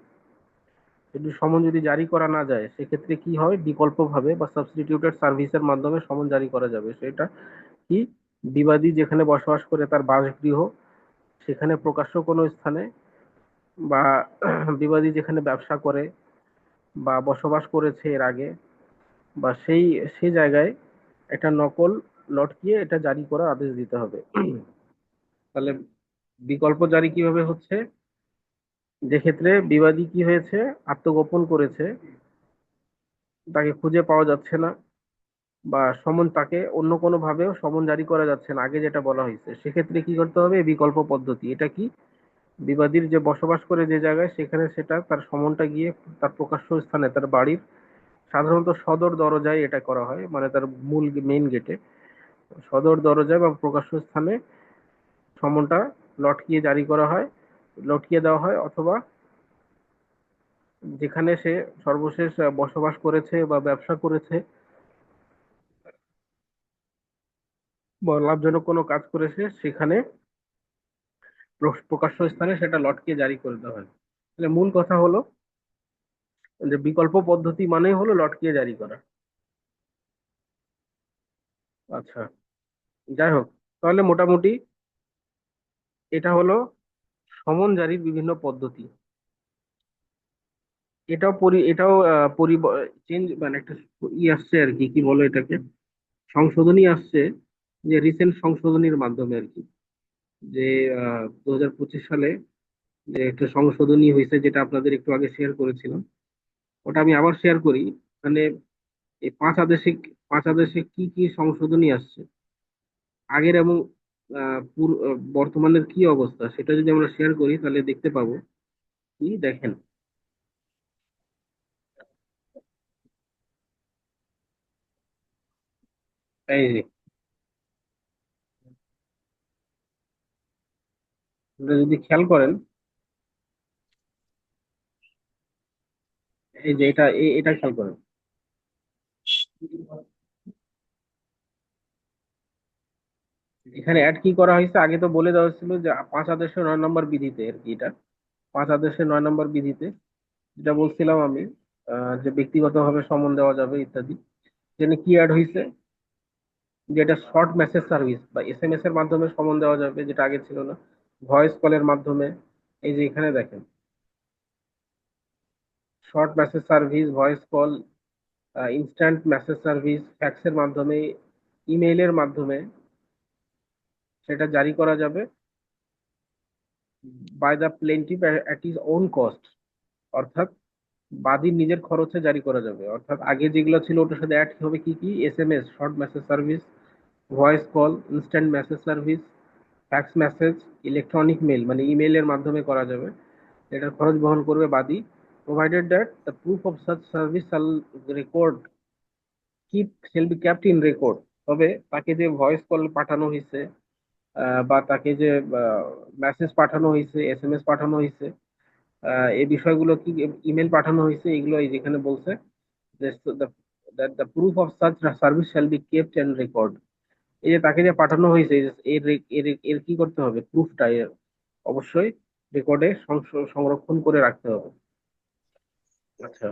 A: যদি সমন যদি জারি করা না যায়, সেক্ষেত্রে কি হয়, বিকল্পভাবে বা সাবস্টিটিউটেড সার্ভিসের মাধ্যমে সমন জারি করা যাবে। সেটা কি, বিবাদী যেখানে বসবাস করে তার বাসগৃহ, সেখানে প্রকাশ্য কোনো স্থানে, বা বিবাদী যেখানে ব্যবসা করে বা বসবাস করেছে এর আগে, বা সেই জায়গায় একটা নকল লটকিয়ে এটা জারি করার আদেশ দিতে হবে। তাহলে বিকল্প জারি কিভাবে হচ্ছে, যে ক্ষেত্রে বিবাদী কি হয়েছে, আত্মগোপন করেছে, তাকে খুঁজে পাওয়া যাচ্ছে না, বা সমন তাকে অন্য কোনো ভাবেও সমন জারি করা যাচ্ছে না আগে যেটা বলা হয়েছে, সেক্ষেত্রে কি করতে হবে? বিকল্প পদ্ধতি। এটা কি, বিবাদীর যে বসবাস করে যে জায়গায়, সেখানে সেটা তার সমনটা গিয়ে তার প্রকাশ্য স্থানে, তার বাড়ির সাধারণত সদর দরজায় এটা করা হয়, মানে তার মূল মেইন গেটে, সদর দরজায় বা প্রকাশ্য স্থানে সমনটা লটকিয়ে জারি করা হয়, লটকিয়ে দেওয়া হয়। অথবা যেখানে সে সর্বশেষ বসবাস করেছে বা ব্যবসা করেছে বা লাভজনক কোনো কাজ করেছে, সেখানে প্রকাশ্য স্থানে সেটা লটকিয়ে জারি করে দেওয়া হয়। তাহলে মূল কথা হলো যে বিকল্প পদ্ধতি মানেই হলো লটকিয়ে জারি করা। আচ্ছা, যাই হোক, তাহলে মোটামুটি এটা হলো সমন জারির বিভিন্ন পদ্ধতি। এটাও চেঞ্জ, মানে একটা আসছে আর কি, কি বলো এটাকে, সংশোধনী আসছে, যে রিসেন্ট সংশোধনীর মাধ্যমে আর কি, যে 2025 সালে যে একটা সংশোধনী হয়েছে, যেটা আপনাদের একটু আগে শেয়ার করেছিলাম, ওটা আমি আবার শেয়ার করি। মানে এই পাঁচ আদেশে কি কি সংশোধনী আসছে, আগের এবং বর্তমানের কি অবস্থা, সেটা যদি আমরা শেয়ার করি তাহলে দেখতে পাবো কি, দেখেন। এই যে আপনারা যদি খেয়াল করেন, এই যে এটা খেয়াল করেন, এখানে অ্যাড কি করা হয়েছে, আগে তো বলে দেওয়া হয়েছিল যে 5 আদেশে 9 নম্বর বিধিতে আর কি, এটা 5 আদেশে 9 নম্বর বিধিতে যেটা বলছিলাম আমি, যে ব্যক্তিগতভাবে সমন দেওয়া যাবে ইত্যাদি। যেখানে কি অ্যাড হয়েছে, যে এটা শর্ট মেসেজ সার্ভিস বা এসএমএস এর মাধ্যমে সমন দেওয়া যাবে, যেটা আগে ছিল না। ভয়েস কলের মাধ্যমে, এই যে এখানে দেখেন, short message service, voice call, instant message service, ফ্যাক্সের মাধ্যমে, ইমেইলের মাধ্যমে সেটা জারি করা যাবে by the plaintiff at his own cost. অর্থাৎ বাদীর নিজের খরচে জারি করা যাবে। অর্থাৎ আগে যেগুলো ছিল ওটার সাথে অ্যাড হবে কি কি, SMS, short message service, voice call, instant message service, fax message, electronic mail, মানে ইমেইলের মাধ্যমে করা যাবে। এটার খরচ বহন করবে বাদী, provided that the proof of such service shall be kept in record। তবে তাকে যে ভয়েস কল পাঠানো হয়েছে, বা তাকে যে মেসেজ পাঠানো হয়েছে, এসএমএস পাঠানো হয়েছে, এই বিষয়গুলো কি ইমেল পাঠানো হয়েছে, এগুলো এই যেখানে বলছে that the proof of such service shall be kept and record। এই যে তাকে যে পাঠানো হয়েছে এর কি করতে হবে, প্রুফটা অবশ্যই রেকর্ডে সংরক্ষণ করে রাখতে হবে। আচ্ছা,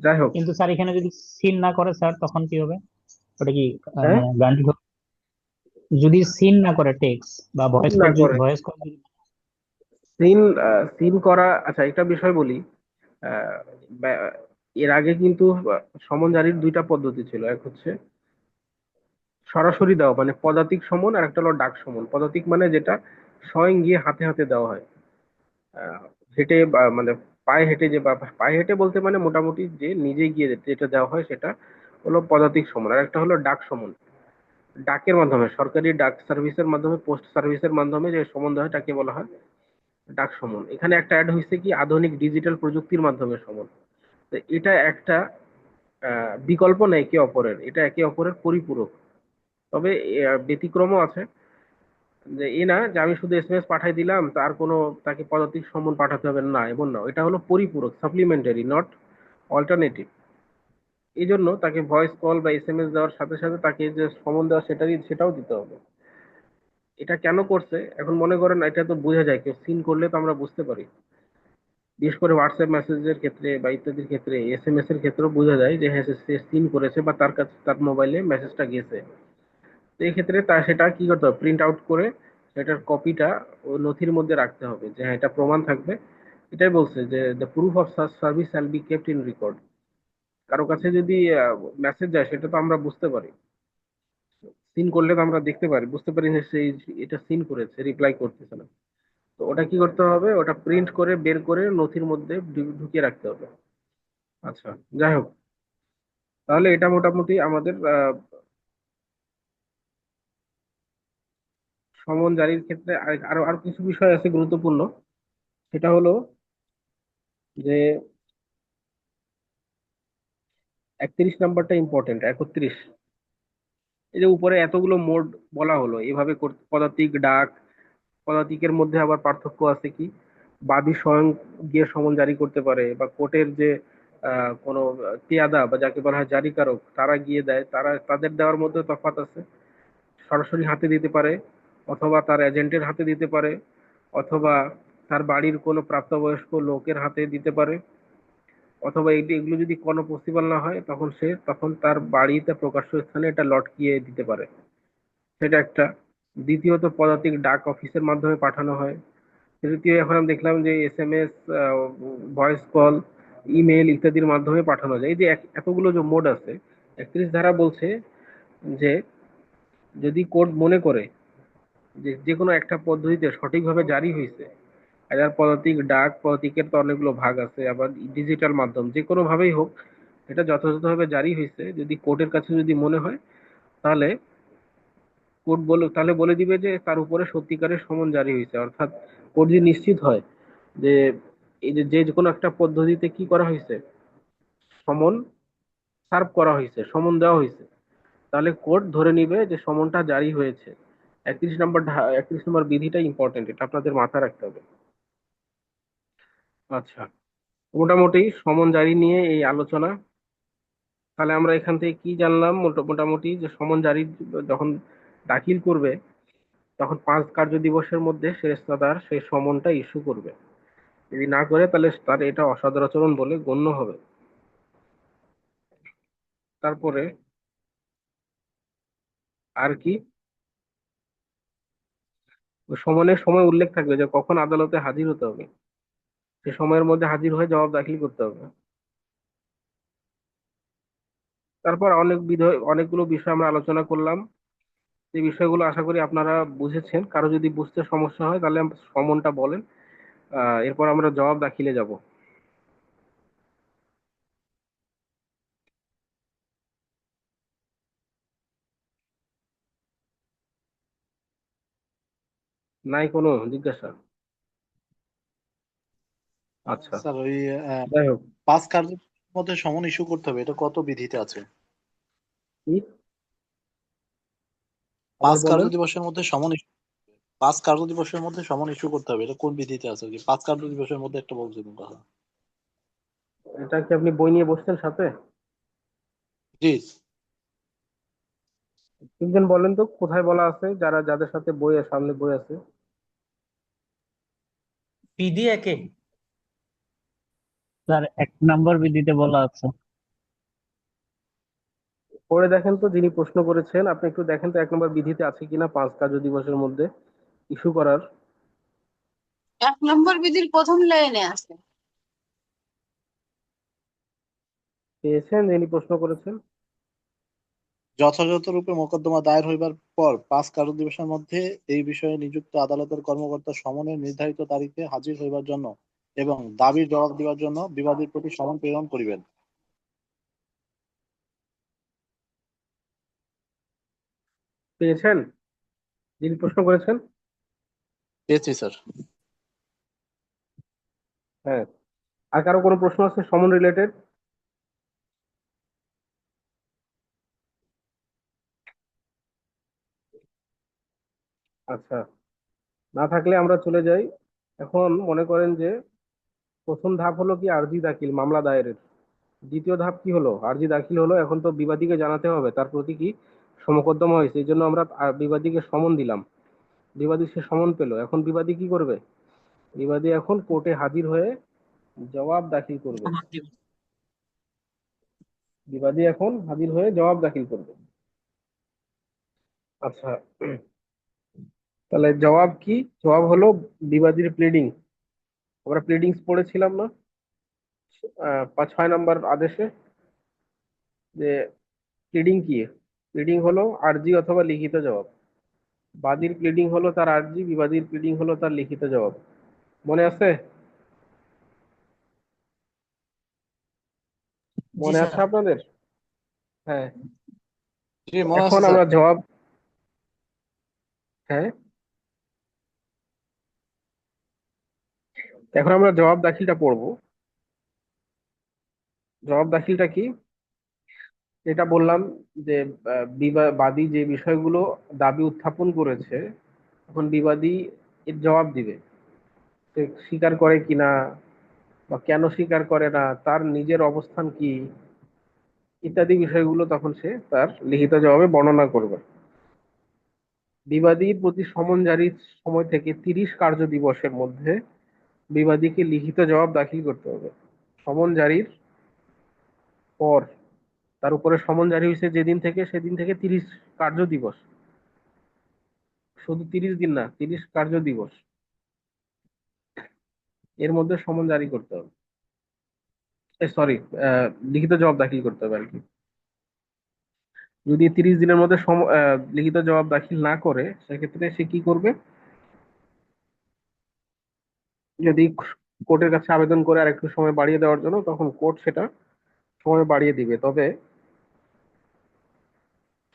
A: যাই হোক।
G: কিন্তু স্যার এখানে যদি সিন না করে স্যার তখন কি হবে? ওটা কি
A: হ্যাঁ,
G: মানে গ্যারান্টি যদি সিন না করে টেক্সট বা ভয়েস
A: না
G: কল,
A: করে
G: ভয়েস কল
A: সিন সিন করা। আচ্ছা, একটা বিষয় বলি। আহ, বা- এর আগে কিন্তু সমন জারির দুইটা পদ্ধতি ছিল। এক হচ্ছে সরাসরি দেওয়া মানে পদাতিক সমন, আর একটা হলো ডাক সমন। পদাতিক মানে যেটা স্বয়ং গিয়ে হাতে হাতে দেওয়া হয়, আহ, হেঁটে বা মানে পায়ে হেঁটে, যে বা পায়ে হেঁটে বলতে মানে মোটামুটি যে নিজে গিয়ে যেটা দেওয়া হয় সেটা হলো পদাতিক সমন। আর একটা হলো ডাক সমন, ডাকের মাধ্যমে, সরকারি ডাক সার্ভিসের মাধ্যমে, পোস্ট সার্ভিসের মাধ্যমে যে সমন দেওয়া হয় তাকে বলা হয় ডাক সমন। এখানে একটা অ্যাড হয়েছে কি আধুনিক ডিজিটাল প্রযুক্তির মাধ্যমে সমন। তো এটা একটা বিকল্প না একে অপরের, এটা একে অপরের পরিপূরক। তবে ব্যতিক্রমও আছে, যে এ না যে আমি শুধু এসএমএস পাঠাই দিলাম, তার কোনো তাকে পদাতিক সমন পাঠাতে হবে না, এমন না। এটা হলো পরিপূরক, সাপ্লিমেন্টারি, নট অল্টারনেটিভ। এই জন্য তাকে ভয়েস কল বা এসএমএস দেওয়ার সাথে সাথে তাকে যে সমন দেওয়া সেটাও দিতে হবে। এটা কেন করছে এখন মনে করেন, এটা তো বোঝা যায়, কেউ সিন করলে তো আমরা বুঝতে পারি। বিশেষ করে হোয়াটসঅ্যাপ মেসেজের ক্ষেত্রে বা ইত্যাদির ক্ষেত্রে, এসএমএস এর ক্ষেত্রেও বোঝা যায় যে হ্যাঁ সে সিন করেছে বা তার কাছে তার মোবাইলে মেসেজটা গেছে। তো এই ক্ষেত্রে তার সেটা কি করতে হবে, প্রিন্ট আউট করে সেটার কপিটা ও নথির মধ্যে রাখতে হবে, যে হ্যাঁ এটা প্রমাণ থাকবে। এটাই বলছে যে the proof of such service shall be kept in record. কারো কাছে যদি মেসেজ যায় সেটা তো আমরা বুঝতে পারি, সিন করলে তো আমরা দেখতে পারি, বুঝতে পারি যে সে এটা সিন করেছে, রিপ্লাই করতেছে না। তো ওটা কি করতে হবে, ওটা প্রিন্ট করে বের করে নথির মধ্যে ঢুকিয়ে রাখতে হবে। আচ্ছা, যাই হোক, তাহলে এটা মোটামুটি আমাদের সমন জারির ক্ষেত্রে আরো আরো কিছু বিষয় আছে গুরুত্বপূর্ণ। সেটা হলো যে 31 নাম্বারটা ইম্পর্টেন্ট, 31। এই যে উপরে এতগুলো মোড বলা হলো, এভাবে পদাতিক, ডাক, পদাতিকের মধ্যে আবার পার্থক্য আছে কি, বাদী স্বয়ং গিয়ে সমন জারি করতে পারে, বা কোর্টের যে কোনো পেয়াদা বা যাকে বলা হয় জারিকারক তারা গিয়ে দেয়, তাদের দেওয়ার মধ্যে তফাৎ আছে। সরাসরি হাতে দিতে পারে, অথবা তার এজেন্টের হাতে দিতে পারে, অথবা তার বাড়ির কোনো প্রাপ্তবয়স্ক লোকের হাতে দিতে পারে, অথবা এগুলো যদি কোনো পসিবল না হয় তখন তার বাড়িতে প্রকাশ্য স্থানে এটা লটকিয়ে দিতে পারে। সেটা একটা। দ্বিতীয়ত পদাতিক ডাক অফিসের মাধ্যমে পাঠানো হয়। তৃতীয়, এখন আমি দেখলাম যে এসএমএস, ভয়েস কল, ইমেল ইত্যাদির মাধ্যমে পাঠানো যায়। এই যে এতগুলো যে মোড আছে, 31 ধারা বলছে যে যদি কোর্ট মনে করে যে যে কোনো একটা পদ্ধতিতে সঠিকভাবে জারি হয়েছে, আর পদাতিক, ডাক, পদাতিকের তো অনেকগুলো ভাগ আছে, আবার ডিজিটাল মাধ্যম, যে কোনো ভাবেই হোক এটা যথাযথভাবে জারি হয়েছে, যদি কোর্টের কাছে যদি মনে হয়, তাহলে তাহলে বলে দিবে যে তার উপরে সত্যিকারের সমন জারি হয়েছে। অর্থাৎ কোর্ট যদি নিশ্চিত হয় যে এই যে যে কোনো একটা পদ্ধতিতে কি করা হয়েছে, সমন সার্ভ করা হয়েছে, সমন দেওয়া হয়েছে, তাহলে কোর্ট ধরে নিবে যে সমনটা জারি হয়েছে। 31 নম্বর বিধিটা ইম্পর্টেন্ট, এটা আপনাদের মাথায় রাখতে হবে। আচ্ছা, মোটামুটি সমন জারি নিয়ে এই আলোচনা। তাহলে আমরা এখান থেকে কি জানলাম, মোটামুটি যে সমন জারি যখন দাখিল করবে, তখন 5 কার্য দিবসের মধ্যে সেরেস্তাদার সেই সমনটা ইস্যু করবে। যদি না করে তাহলে তার এটা অসদাচরণ বলে গণ্য হবে। তারপরে আর কি, ওই সমনের সময় উল্লেখ থাকবে যে কখন আদালতে হাজির হতে হবে, সে সময়ের মধ্যে হাজির হয়ে জবাব দাখিল করতে হবে। তারপর অনেকগুলো বিষয় আমরা আলোচনা করলাম। এই বিষয়গুলো আশা করি আপনারা বুঝেছেন। কারো যদি বুঝতে সমস্যা হয় তাহলে সমনটা বলেন, এরপর আমরা জবাব দাখিলে যাব। নাই কোনো জিজ্ঞাসা? আচ্ছা,
E: স্যার ওই
A: যাই হোক।
E: 5 কার্যের মধ্যে সমন ইস্যু করতে হবে, এটা কত বিধিতে আছে?
A: কি আবার
E: 5 কার্য
A: বলেন?
E: দিবসের মধ্যে সমন issue 5 কার্যদিবসের মধ্যে সমন ইস্যু করতে হবে, এটা কোন বিধিতে আছে কি? 5 কার্যদিবসের মধ্যে একটা বলছে কোন কথা?
A: এটা কি আপনি বই নিয়ে বসছেন সাথে?
E: জি।
A: একজন বলেন তো কোথায় বলা আছে, যাদের সাথে বই সামনে বই আছে।
B: বিধি একে।
C: স্যার 1 নম্বর বিধিতে বলা আছে।
A: পড়ে দেখেন তো, যিনি প্রশ্ন করেছেন আপনি একটু দেখেন তো 1 নম্বর বিধিতে আছে কিনা 5 কার্যদিবসের মধ্যে ইস্যু করার।
F: 1 নম্বর বিধির প্রথম লাইনে আছে।
A: পেয়েছেন যিনি প্রশ্ন করেছেন?
E: যথাযথ রূপে মোকদ্দমা দায়ের হইবার পর 5 কার্যদিবসের মধ্যে এই বিষয়ে নিযুক্ত আদালতের কর্মকর্তা সমনের নির্ধারিত তারিখে হাজির হইবার জন্য এবং দাবির জবাব দিবার জন্য বিবাদীর প্রতি সমন প্রেরণ করিবেন।
A: পেয়েছেন যিনি প্রশ্ন করেছেন?
E: পেয়েছি স্যার।
A: হ্যাঁ। আর কারো কোনো প্রশ্ন আছে সমন রিলেটেড? আচ্ছা, না থাকলে আমরা চলে যাই। এখন মনে করেন যে প্রথম ধাপ হলো কি আরজি দাখিল, মামলা দায়েরের। দ্বিতীয় ধাপ কি হলো? আরজি দাখিল হলো, এখন তো বিবাদীকে জানাতে হবে তার প্রতি কি সমকদ্দমা হয়েছে, এই জন্য আমরা বিবাদীকে সমন দিলাম। বিবাদী সে সমন পেল, এখন বিবাদী কি করবে? বিবাদী এখন কোর্টে হাজির হয়ে জবাব দাখিল করবে। বিবাদী এখন হাজির হয়ে জবাব দাখিল করবে। আচ্ছা, তাহলে জবাব কি? জবাব হলো বিবাদীর প্লিডিং। আমরা প্লিডিংস পড়েছিলাম না 6 নম্বর আদেশে, যে প্লিডিং কি? প্লিডিং হলো আরজি অথবা লিখিত জবাব। বাদীর প্লিডিং হলো তার আরজি, বিবাদীর প্লিডিং হলো তার লিখিত জবাব। মনে আছে?
B: জি
A: মনে আছে
B: স্যার।
A: আপনাদের? হ্যাঁ।
E: জি মনে আছে
A: এখন
E: স্যার।
A: আমরা জবাব, হ্যাঁ, এখন আমরা জবাব দাখিলটা পড়বো। জবাব দাখিলটা কি? এটা বললাম যে বাদী যে বিষয়গুলো দাবি উত্থাপন করেছে, এখন বিবাদী এর জবাব দিবে। সে স্বীকার করে কিনা বা কেন স্বীকার করে না, তার নিজের অবস্থান কি, ইত্যাদি বিষয়গুলো তখন সে তার লিখিত জবাবে বর্ণনা করবে। বিবাদীর প্রতি সমন জারির সময় থেকে 30 কার্য দিবসের মধ্যে বিবাদীকে লিখিত জবাব দাখিল করতে হবে। সমন জারির পর, তার উপরে সমন জারি হয়েছে যেদিন থেকে, সেদিন থেকে 30 কার্য দিবস, শুধু 30 দিন না, 30 কার্য দিবস এর মধ্যে সমন জারি করতে হবে। সরি, লিখিত জবাব দাখিল করতে হবে আর কি। যদি 30 দিনের মধ্যে লিখিত জবাব দাখিল না করে, সেক্ষেত্রে সে কি করবে? যদি কোর্টের কাছে আবেদন করে আর একটু সময় বাড়িয়ে দেওয়ার জন্য, তখন কোর্ট সেটা সময় বাড়িয়ে দিবে। তবে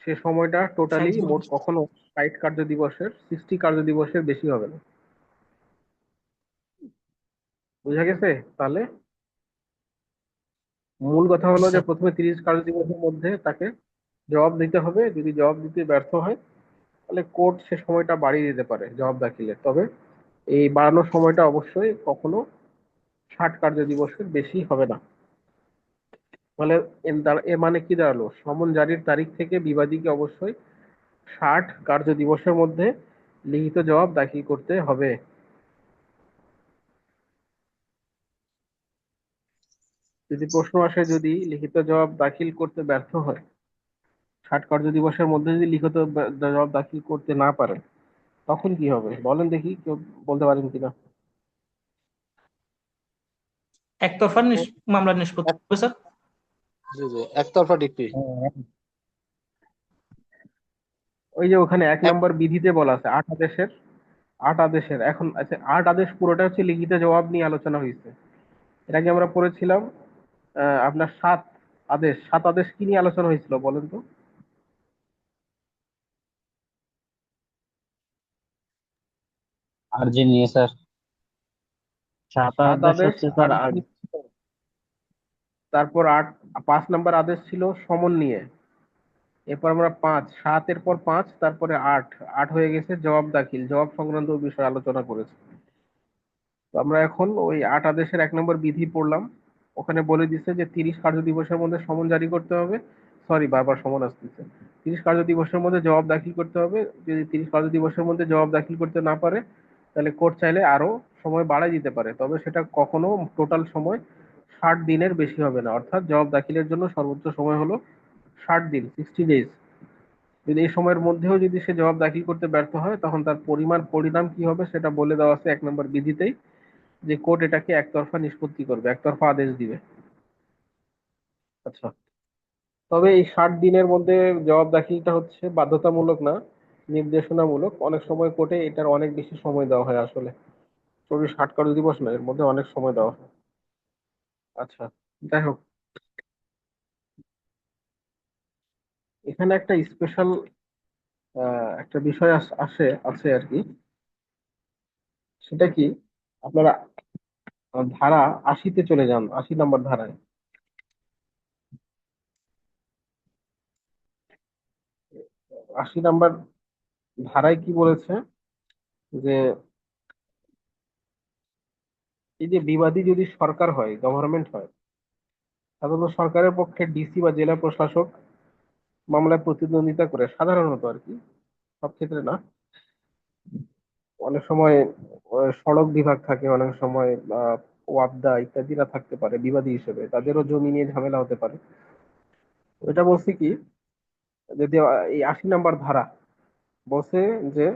A: সে সময়টা টোটালি মোট কখনো 60 কার্য দিবসের, 60 কার্য দিবসের বেশি হবে না। বুঝা গেছে? তাহলে মূল কথা
B: জি
A: হলো যে
B: স্যার।
A: প্রথমে 30 কার্য দিবসের মধ্যে তাকে জবাব দিতে হবে। যদি জবাব দিতে ব্যর্থ হয়, তাহলে কোর্ট সে সময়টা বাড়িয়ে দিতে পারে জবাব দাখিলে। তবে এই বাড়ানোর সময়টা অবশ্যই কখনো 60 কার্য দিবসের বেশি হবে না। ফলে এর মানে কি দাঁড়ালো? সমন জারির তারিখ থেকে বিবাদীকে অবশ্যই 60 কার্য দিবসের মধ্যে লিখিত জবাব দাখিল করতে হবে। যদি প্রশ্ন আসে, যদি লিখিত জবাব দাখিল করতে ব্যর্থ হয়, 60 কার্য দিবসের মধ্যে যদি লিখিত জবাব দাখিল করতে না পারে, তখন কি হবে বলেন দেখি, কেউ বলতে পারেন কিনা?
B: একতরফা মামলা নিষ্পত্তি
E: এক-
B: হবে স্যার।
E: জি জি, একতরফা ডিক্রি।
A: ওই যে ওখানে 1
E: এক
A: নম্বর বিধিতে বলা আছে 8 আদেশের, 8 আদেশের এখন আচ্ছা, 8 আদেশ পুরোটা হচ্ছে লিখিত জবাব নিয়ে আলোচনা হয়েছে। এর আগে আমরা পড়েছিলাম আপনার 7 আদেশ। 7 আদেশ কি নিয়ে আলোচনা হয়েছিল বলেন তো?
G: আরজি নিয়ে স্যার।
A: 7
C: 7 আদেশ
A: আদেশ
C: হচ্ছে স্যার
A: আরজি নিয়ে ছিল। তারপর 5 নম্বর আদেশ ছিল সমন নিয়ে। এরপর আমরা 5, 7-এর পর 5, তারপরে 8। 8 হয়ে গেছে জবাব দাখিল, জবাব সংক্রান্ত বিষয়ে আলোচনা করেছি। তো আমরা এখন ওই 8 আদেশের 1 নম্বর বিধি পড়লাম। ওখানে বলে দিচ্ছে যে 30 কার্য দিবসের মধ্যে সমন জারি করতে হবে। সরি, বারবার সমন আসতেছে। 30 কার্য দিবসের মধ্যে জবাব দাখিল করতে হবে। যদি 30 কার্য দিবসের মধ্যে জবাব দাখিল করতে না পারে, তাহলে কোর্ট চাইলে আরো সময় বাড়ায় দিতে পারে, তবে সেটা কখনো টোটাল সময় 60 দিনের বেশি হবে না। অর্থাৎ জবাব দাখিলের জন্য সর্বোচ্চ সময় হলো 60 দিন, 60 ডেজ। যদি এই সময়ের মধ্যেও যদি সে জবাব দাখিল করতে ব্যর্থ হয়, তখন তার পরিণাম কি হবে সেটা বলে দেওয়া আছে 1 নম্বর বিধিতেই, যে কোর্ট এটাকে একতরফা নিষ্পত্তি করবে, একতরফা আদেশ দিবে। আচ্ছা, তবে এই 60 দিনের মধ্যে জবাব দাখিলটা হচ্ছে বাধ্যতামূলক না, নির্দেশনামূলক। অনেক সময় কোর্টে এটার অনেক বেশি সময় দেওয়া হয় আসলে। 60 কার্য দিবস না, এর মধ্যে অনেক সময় দেওয়া হয়। আচ্ছা, যাই হোক, এখানে একটা স্পেশাল একটা বিষয় আছে আর কি। সেটা কি, আপনারা ধারা 80-তে চলে যান, 80 নম্বর ধারায়। 80 নম্বর ধারায় কি বলেছে, যে এই যে বিবাদী যদি সরকার হয়, গভর্নমেন্ট হয়, সাধারণত সরকারের পক্ষে ডিসি বা জেলা প্রশাসক মামলায় প্রতিদ্বন্দ্বিতা করে, সাধারণত আর কি, সব ক্ষেত্রে না। অনেক সময় সড়ক বিভাগ থাকে, অনেক সময় ওয়াপদা ইত্যাদিরা থাকতে পারে বিবাদী হিসেবে, তাদেরও জমি নিয়ে ঝামেলা হতে পারে। এটা বলছে কি, যদি এই 80 নম্বর ধারা বলছে যে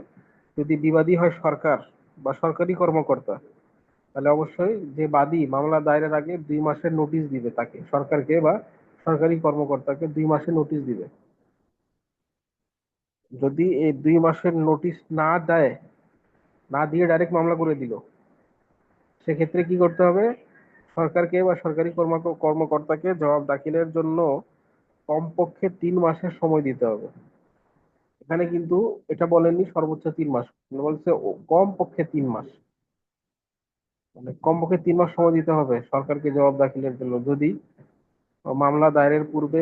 A: যদি বিবাদী হয় সরকার বা সরকারি কর্মকর্তা, তাহলে অবশ্যই যে বাদী মামলা দায়েরের আগে 2 মাসের নোটিশ দিবে তাকে, সরকারকে বা সরকারি কর্মকর্তাকে 2 মাসের নোটিশ দিবে। যদি এই 2 মাসের নোটিশ না দেয়, না দিয়ে ডাইরেক্ট মামলা করে দিল, সেক্ষেত্রে কি করতে হবে, সরকারকে বা সরকারি কর্মকর্তাকে জবাব দাখিলের জন্য কমপক্ষে 3 মাসের সময় দিতে হবে। এখানে কিন্তু এটা বলেননি সর্বোচ্চ 3 মাস, বলছে কমপক্ষে 3 মাস। মানে কমপক্ষে 3 মাস সময় দিতে হবে সরকারকে জবাব দাখিলের জন্য, যদি মামলা দায়েরের পূর্বে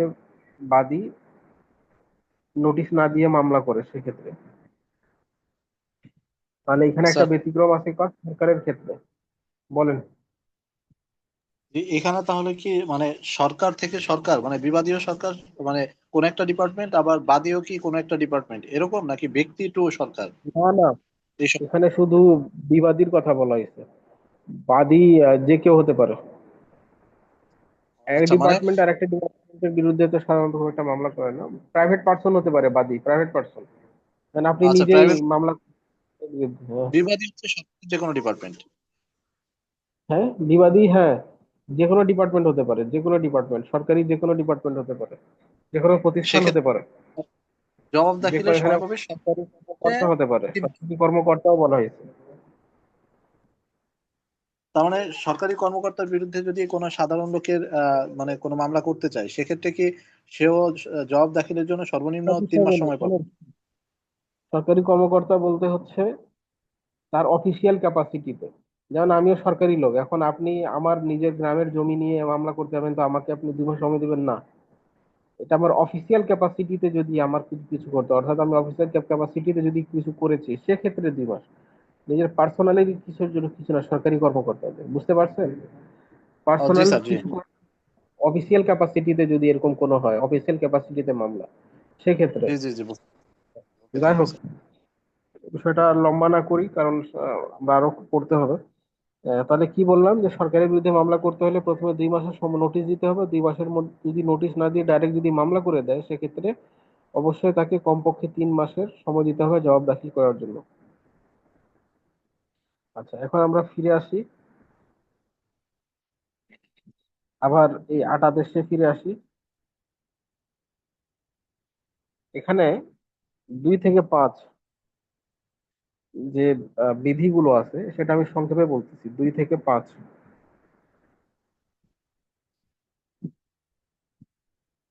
A: বাদী নোটিশ না দিয়ে মামলা করে সেক্ষেত্রে। তাহলে এখানে একটা
E: স্যার,
A: ব্যতিক্রম আছে কার, সরকারের ক্ষেত্রে। বলেন।
E: এখানে তাহলে কি মানে সরকার থেকে সরকার মানে বিবাদীয় সরকার, মানে কোন একটা ডিপার্টমেন্ট, আবার বাদীও কি কোন একটা ডিপার্টমেন্ট, এরকম নাকি ব্যক্তি টু সরকার?
A: না না,
E: এইসব।
A: এখানে শুধু বিবাদীর কথা বলা হয়েছে। বাদী যে কেউ হতে পারে। এক
E: আচ্ছা, মানে
A: ডিপার্টমেন্ট আর একটা ডিপার্টমেন্টের বিরুদ্ধে তো সাধারণত খুব একটা মামলা করে না। প্রাইভেট পার্সন হতে পারে বাদী, প্রাইভেট পার্সন, মানে আপনি
E: আচ্ছা,
A: নিজেই
E: প্রাইভেট
A: মামলা বিরুদ্ধে, হ্যাঁ।
E: বিবাদী হচ্ছে সরকারের যে কোনো ডিপার্টমেন্ট।
A: হ্যাঁ, বিবাদী, হ্যাঁ, যে কোনো ডিপার্টমেন্ট হতে পারে, যে কোনো ডিপার্টমেন্ট, সরকারি যে কোনো ডিপার্টমেন্ট হতে পারে, যে কোনো প্রতিষ্ঠান হতে
E: সেক্ষেত্রে
A: পারে,
E: জবাব
A: যে
E: দাখিলের
A: এখানে
E: সময় পাবে
A: সরকারি
E: সরকারে।
A: কর্মকর্তা হতে পারে, সরকারি কর্মকর্তাও বলা হয়েছে।
E: তার মানে সরকারি কর্মকর্তার বিরুদ্ধে যদি কোনো সাধারণ লোকের মানে কোনো মামলা করতে চায়, সেক্ষেত্রে কি সেও জবাব দাখিলের জন্য সর্বনিম্ন
A: সব
E: 3 মাস
A: বিষয়ে
E: সময় পাবে?
A: শোনেন, সরকারি কর্মকর্তা বলতে হচ্ছে তার অফিসিয়াল ক্যাপাসিটিতে। যেমন আমিও সরকারি লোক, এখন আপনি আমার নিজের গ্রামের জমি নিয়ে মামলা করতে যাবেন, তো আমাকে আপনি 2 মাস সময় দিবেন না। এটা আমার অফিসিয়াল ক্যাপাসিটিতে যদি আমার কিছু কিছু করতে হয়, অর্থাৎ আমি অফিসিয়াল ক্যাপাসিটিতে যদি কিছু করেছি, সেক্ষেত্রে 2 মাস। নিজের পার্সোনালি কিছুর জন্য কিছু না, সরকারি কর্মকর্তাদের, বুঝতে পারছেন?
E: ও জি
A: পার্সোনাল
E: স্যার, জি।
A: কিছু অফিসিয়াল ক্যাপাসিটিতে যদি এরকম কোনো হয়, অফিসিয়াল ক্যাপাসিটিতে মামলা, সেক্ষেত্রে।
E: জি জি জি, ওকে,
A: যাই
E: থ্যাংক ইউ
A: হোক,
E: স্যার।
A: বিষয়টা আর লম্বা না করি, কারণ আমরা আরো পড়তে হবে। তাহলে কি বললাম, যে সরকারের বিরুদ্ধে মামলা করতে হলে প্রথমে 2 মাসের সময় নোটিশ দিতে হবে। 2 মাসের মধ্যে যদি নোটিশ না দিয়ে ডাইরেক্ট যদি মামলা করে দেয়, সেক্ষেত্রে অবশ্যই তাকে কমপক্ষে 3 মাসের সময় দিতে হবে জবাব দাখিল করার জন্য। আচ্ছা, এখন আমরা ফিরে আসি, আবার এই 8 আদেশে ফিরে আসি। এখানে 2 থেকে 5 যে বিধিগুলো আছে, সেটা আমি সংক্ষেপে বলতেছি। 2 থেকে 5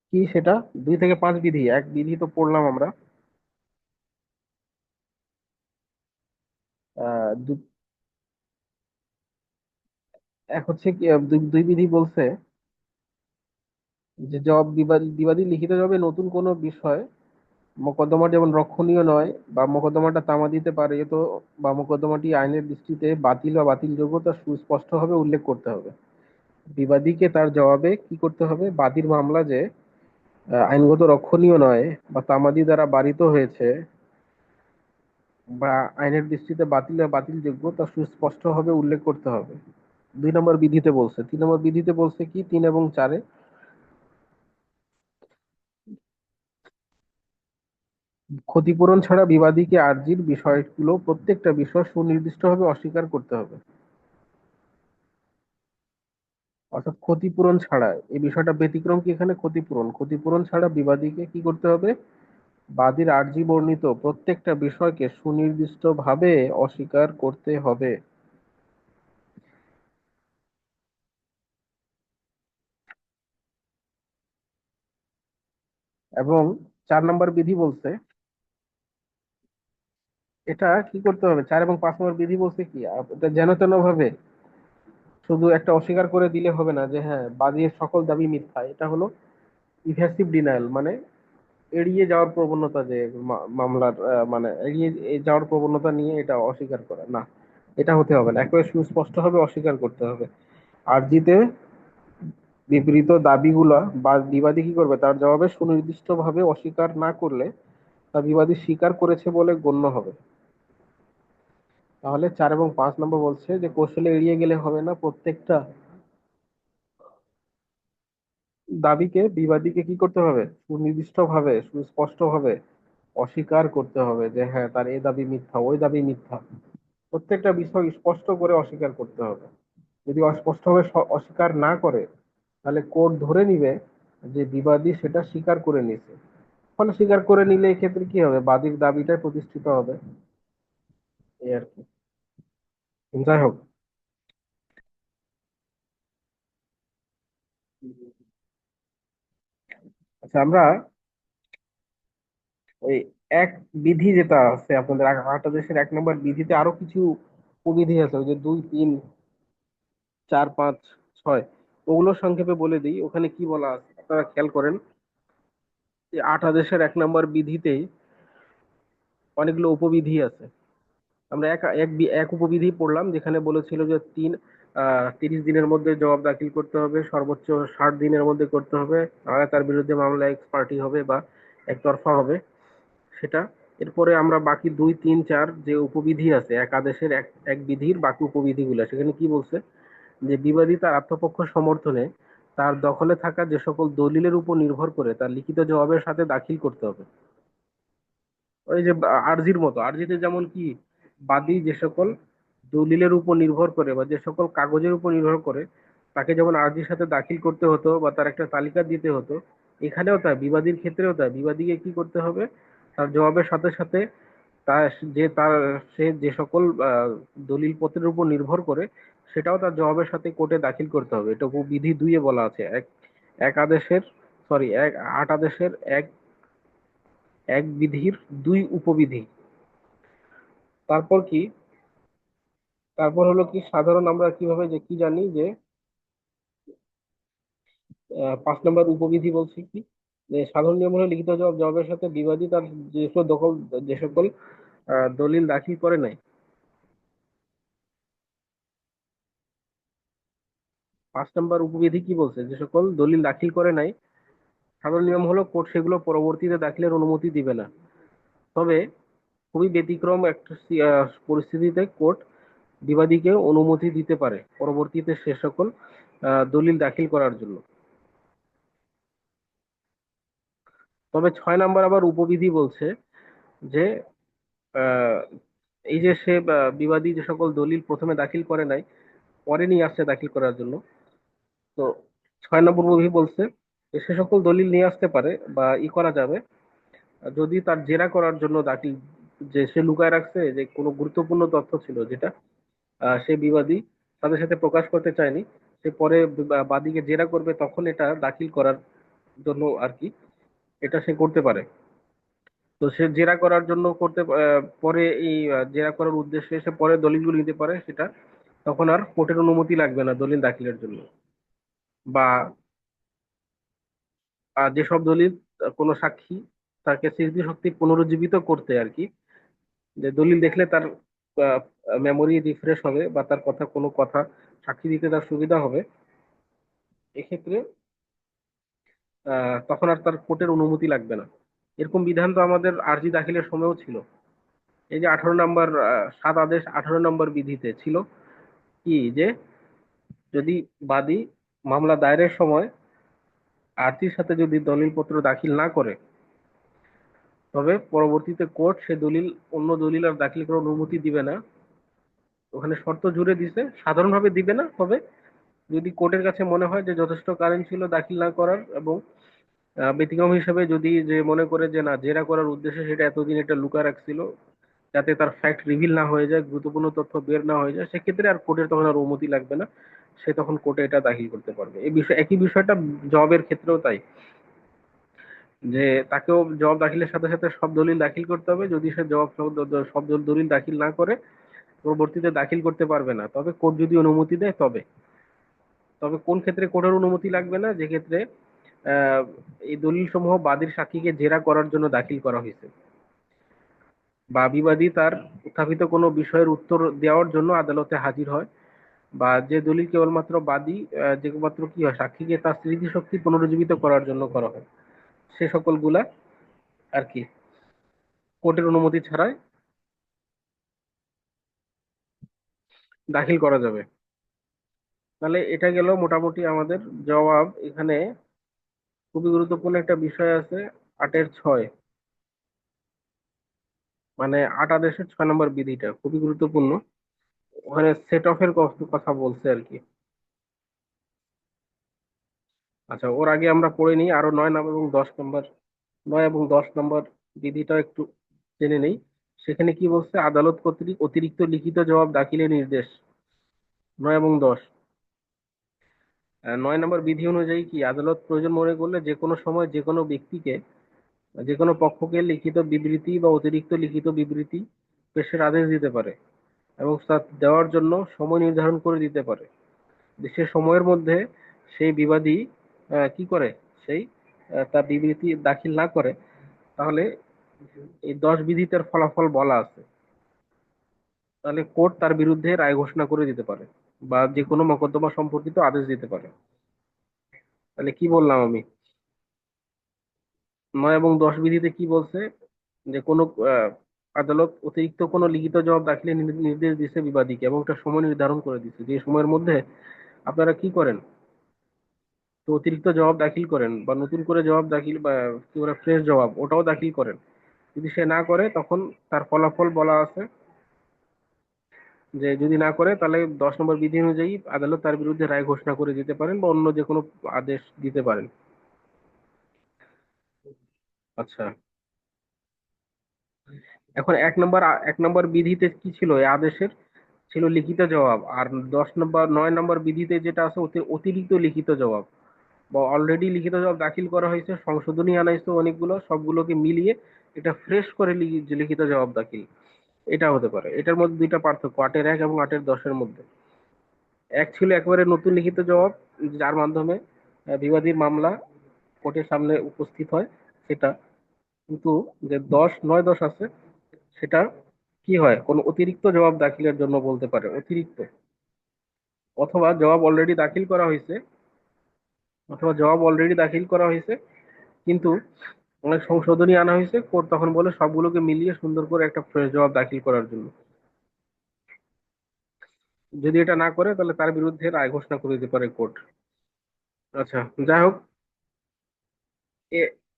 A: কি সেটা, 2 থেকে 5 বিধি। এক বিধি তো পড়লাম আমরা। দু- এক হচ্ছে কি, দুই দুই বিধি বলছে যে জবাব বিবাদী বিবাদী লিখিত জবাবে নতুন কোনো বিষয় মোকদ্দমা যেমন রক্ষণীয় নয় বা মোকদ্দমাটা তামা দিতে পারে তো, বা মোকদ্দমাটি আইনের দৃষ্টিতে বাতিল বা বাতিলযোগ্য তা সুস্পষ্টভাবে উল্লেখ করতে হবে। বিবাদীকে তার জবাবে কি করতে হবে, বাদীর মামলা যে আইনগত রক্ষণীয় নয় বা তামাদি দ্বারা বারিত হয়েছে বা আইনের দৃষ্টিতে বাতিল বা বাতিলযোগ্য তা সুস্পষ্টভাবে উল্লেখ করতে হবে। 2 নম্বর বিধিতে বলছে। 3 নম্বর বিধিতে বলছে কি, 3 এবং 4-এ ক্ষতিপূরণ ছাড়া বিবাদীকে আর্জির বিষয়গুলো প্রত্যেকটা বিষয় সুনির্দিষ্টভাবে অস্বীকার করতে হবে। অর্থাৎ ক্ষতিপূরণ ছাড়া, এই বিষয়টা ব্যতিক্রম কি এখানে, ক্ষতিপূরণ ক্ষতিপূরণ ছাড়া বিবাদীকে কি করতে হবে, বাদীর আর্জি বর্ণিত প্রত্যেকটা বিষয়কে সুনির্দিষ্টভাবে অস্বীকার করতে হবে। এবং 4 নম্বর বিধি বলছে এটা কি করতে হবে, 4 এবং 5 নম্বর বিধি বলছে কি, এটা যেন তেন ভাবে শুধু একটা অস্বীকার করে দিলে হবে না যে হ্যাঁ বাদীর সকল দাবি মিথ্যা। এটা হলো ইভ্যাসিভ ডিনায়াল, মানে এড়িয়ে যাওয়ার প্রবণতা, যে মামলার মানে এড়িয়ে যাওয়ার প্রবণতা নিয়ে এটা অস্বীকার করা না, এটা হতে হবে না, একেবারে সুস্পষ্ট ভাবে অস্বীকার করতে হবে। আরজিতে বিবৃত দাবিগুলা বা বিবাদী কি করবে, তার জবাবে সুনির্দিষ্টভাবে অস্বীকার না করলে তা বিবাদী স্বীকার করেছে বলে গণ্য হবে। তাহলে 4 এবং 5 নম্বর বলছে যে কৌশলে এড়িয়ে গেলে হবে না, প্রত্যেকটা দাবিকে বিবাদীকে কি করতে হবে, সুনির্দিষ্টভাবে সুস্পষ্টভাবে অস্বীকার করতে হবে যে হ্যাঁ তার এই দাবি মিথ্যা, ওই দাবি মিথ্যা, প্রত্যেকটা বিষয় স্পষ্ট করে অস্বীকার করতে হবে। যদি অস্পষ্টভাবে অস্বীকার না করে তাহলে কোর্ট ধরে নিবে যে বিবাদী সেটা স্বীকার করে নিছে। ফলে স্বীকার করে নিলে এক্ষেত্রে কি হবে, বাদীর দাবিটাই প্রতিষ্ঠিত হবে, এই আর কি। যাই হোক, আচ্ছা আমরা ওই এক বিধি যেটা আছে আপনাদের 8 দেশের 1 নম্বর বিধিতে আরো কিছু উপবিধি আছে, ওই যে 2, 3, 4, 5, 6, ওগুলো সংক্ষেপে বলে দিই ওখানে কি বলা আছে আপনারা খেয়াল করেন। যে 8 দেশের 1 নম্বর বিধিতেই অনেকগুলো উপবিধি আছে। আমরা এক উপবিধি পড়লাম যেখানে বলেছিল যে 30 দিনের মধ্যে জবাব দাখিল করতে হবে, সর্বোচ্চ 60 দিনের মধ্যে করতে হবে, নাহলে তার বিরুদ্ধে মামলা এক্স পার্টি হবে বা একতরফা হবে সেটা। এরপরে আমরা বাকি 2, 3, 4 যে উপবিধি আছে, এক আদেশের এক এক বিধির বাকি উপবিধিগুলো, সেখানে কি বলছে, যে বিবাদী তার আত্মপক্ষ সমর্থনে তার দখলে থাকা যে সকল দলিলের উপর নির্ভর করে তার লিখিত জবাবের সাথে দাখিল করতে হবে। ওই যে আরজির মতো, আরজিতে যেমন কি বাদী যে সকল দলিলের উপর নির্ভর করে বা যে সকল কাগজের উপর নির্ভর করে তাকে যেমন আরজির সাথে দাখিল করতে হতো বা তার একটা তালিকা দিতে হতো, এখানেও তাই, বিবাদীর ক্ষেত্রেও তাই, বিবাদীকে কি করতে হবে, তার জবাবের সাথে সাথে তার তার সে যে সকল দলিল পত্রের উপর নির্ভর করে সেটাও তার জবাবের সাথে কোর্টে দাখিল করতে হবে। এটা বিধি 2-এ বলা আছে। এক এক আদেশের সরি এক 8 আদেশের এক এক বিধির 2 উপবিধি। তারপর কি, তারপর হলো কি, সাধারণ আমরা কিভাবে যে কি জানি যে 5 নম্বর উপবিধি বলছে কি, যে সাধারণ নিয়ম হলো লিখিত জবাবের সাথে বিবাদী তার যে সকল দলিল দাখিল করে নাই। 5 নম্বর উপবিধি কি বলছে, যে সকল দলিল দাখিল করে নাই সাধারণ নিয়ম হলো কোর্ট সেগুলো পরবর্তীতে দাখিলের অনুমতি দিবে না। তবে খুবই ব্যতিক্রম একটা পরিস্থিতিতে কোর্ট বিবাদীকে অনুমতি দিতে পারে পরবর্তীতে সে সকল দলিল দাখিল করার জন্য। তবে 6 নম্বর আবার উপবিধি বলছে যে আহ, এই যে সে বিবাদী যে সকল দলিল প্রথমে দাখিল করে নাই পরে নিয়ে আসছে দাখিল করার জন্য, তো 6 নম্বর উপবিধি বলছে যে সে সকল দলিল নিয়ে আসতে পারে বা করা যাবে যদি তার জেরা করার জন্য দাখিল, যে সে লুকায় রাখছে যে কোনো গুরুত্বপূর্ণ তথ্য ছিল যেটা সে বিবাদী তাদের সাথে প্রকাশ করতে চায়নি, সে পরে বাদীকে জেরা করবে তখন এটা দাখিল করার জন্য আর কি, এটা সে করতে পারে। তো সে জেরা করার জন্য পরে এই জেরা করার উদ্দেশ্যে সে পরে দলিলগুলো নিতে পারে, সেটা তখন আর কোর্টের অনুমতি লাগবে না দলিল দাখিলের জন্য। বা যেসব দলিল কোনো সাক্ষী তাকে স্মৃতিশক্তি পুনরুজ্জীবিত করতে আর কি, যে দলিল দেখলে তার মেমোরি রিফ্রেশ হবে বা তার কথা কোনো কথা সাক্ষী দিতে তার সুবিধা হবে, এক্ষেত্রে তখন আর তার কোর্টের অনুমতি লাগবে না। এরকম বিধান তো আমাদের আর্জি দাখিলের সময়ও ছিল। এই যে 18 নম্বর 7 আদেশ 18 নম্বর বিধিতে ছিল কি, যে যদি বাদী মামলা দায়েরের সময় আর্জির সাথে যদি দলিলপত্র দাখিল না করে, তবে পরবর্তীতে কোর্ট সে দলিল অন্য দলিল আর দাখিল করার অনুমতি দিবে না। ওখানে শর্ত জুড়ে দিছে, সাধারণভাবে দিবে না, তবে যদি কোর্টের কাছে মনে হয় যে যথেষ্ট কারণ ছিল দাখিল না করার, এবং ব্যতিক্রম হিসেবে যদি যে মনে করে যে না জেরা করার উদ্দেশ্যে সেটা এতদিন এটা লুকা রাখছিল যাতে তার ফ্যাক্ট রিভিল না হয়ে যায়, গুরুত্বপূর্ণ তথ্য বের না হয়ে যায়, সেক্ষেত্রে আর কোর্টের তখন আর অনুমতি লাগবে না, সে তখন কোর্টে এটা দাখিল করতে পারবে। এই বিষয় একই বিষয়টা জবের ক্ষেত্রেও তাই, যে তাকেও জবাব দাখিলের সাথে সাথে সব দলিল দাখিল করতে হবে। যদি সে জবাব সব দলিল দাখিল না করে পরবর্তীতে দাখিল করতে পারবে না, তবে কোর্ট যদি অনুমতি দেয় তবে। তবে কোন ক্ষেত্রে কোর্টের অনুমতি লাগবে না, যে ক্ষেত্রে আহ, এই দলিল সমূহ বাদীর সাক্ষীকে জেরা করার জন্য দাখিল করা হয়েছে, বা বিবাদী তার উত্থাপিত কোনো বিষয়ের উত্তর দেওয়ার জন্য আদালতে হাজির হয়, বা যে দলিল কেবলমাত্র বাদী যেমাত্র কি হয় সাক্ষীকে তার স্মৃতিশক্তি পুনরুজ্জীবিত করার জন্য করা হয়, সে সকলগুলা আর কি কোর্টের অনুমতি ছাড়াই দাখিল করা যাবে। তাহলে এটা গেল মোটামুটি আমাদের জবাব। এখানে খুবই গুরুত্বপূর্ণ একটা বিষয় আছে, 8-এর 6, মানে 8 আদেশের 6 নম্বর বিধিটা খুবই গুরুত্বপূর্ণ। ওখানে সেট অফ এর কথা বলছে আর কি। আচ্ছা, ওর আগে আমরা পড়ে নিই আরো 9 এবং 10 নম্বর, 9 এবং 10 নম্বর বিধিটা একটু জেনে নেই। সেখানে কি বলছে, আদালত কর্তৃক অতিরিক্ত লিখিত জবাব দাখিলের নির্দেশ। 9 এবং 10, 9 নম্বর বিধি অনুযায়ী কি, আদালত প্রয়োজন মনে করলে যে কোনো সময় যে কোনো ব্যক্তিকে, যে কোনো পক্ষকে লিখিত বিবৃতি বা অতিরিক্ত লিখিত বিবৃতি পেশের আদেশ দিতে পারে, এবং তা দেওয়ার জন্য সময় নির্ধারণ করে দিতে পারে। সে সময়ের মধ্যে সেই বিবাদী কি করে, সেই তার বিবৃতি দাখিল না করে, তাহলে এই 10 বিধিটার ফলাফল বলা আছে, তাহলে কোর্ট তার বিরুদ্ধে রায় ঘোষণা করে দিতে পারে বা যে কোনো মোকদ্দমা সম্পর্কিত আদেশ দিতে পারে। তাহলে কি বললাম আমি, 9 এবং 10 বিধিতে কি বলছে, যে কোনো আদালত অতিরিক্ত কোনো লিখিত জবাব দাখিলের নির্দেশ দিছে বিবাদীকে, এবং একটা সময় নির্ধারণ করে দিছে যে সময়ের মধ্যে আপনারা কি করেন, তো অতিরিক্ত জবাব দাখিল করেন বা নতুন করে জবাব দাখিল বা কি বলে ফ্রেশ জবাব ওটাও দাখিল করেন। যদি সে না করে তখন তার ফলাফল বলা আছে, যে যদি না করে তাহলে 10 নম্বর বিধি অনুযায়ী আদালত তার বিরুদ্ধে রায় ঘোষণা করে দিতে পারেন বা অন্য যে কোনো আদেশ দিতে পারেন। আচ্ছা, এখন 1 নম্বর বিধিতে কি ছিল, এই আদেশের ছিল লিখিত জবাব, আর 9 নম্বর বিধিতে যেটা আছে অতিরিক্ত লিখিত জবাব, বা অলরেডি লিখিত জবাব দাখিল করা হয়েছে, সংশোধনী আনা হয়েছে অনেকগুলো, সবগুলোকে মিলিয়ে এটা ফ্রেশ করে লিখিত জবাব দাখিল, এটা হতে পারে। এটার মধ্যে দুইটা পার্থক্য 8-এর 1 এবং 8-এর 10-এর মধ্যে। এক ছিল একেবারে নতুন লিখিত জবাব, যার মাধ্যমে বিবাদীর মামলা কোর্টের সামনে উপস্থিত হয় সেটা, কিন্তু যে 9-10 আছে সেটা কি হয়, কোন অতিরিক্ত জবাব দাখিলের জন্য বলতে পারে, অতিরিক্ত, অথবা জবাব অলরেডি দাখিল করা হয়েছে, কিন্তু অনেক সংশোধনী আনা হয়েছে, কোর্ট তখন বলে সবগুলোকে মিলিয়ে সুন্দর করে একটা ফ্রেশ জবাব দাখিল করার জন্য। যদি এটা না করে তাহলে তার বিরুদ্ধে রায় ঘোষণা করে দিতে পারে কোর্ট। আচ্ছা, যাই হোক,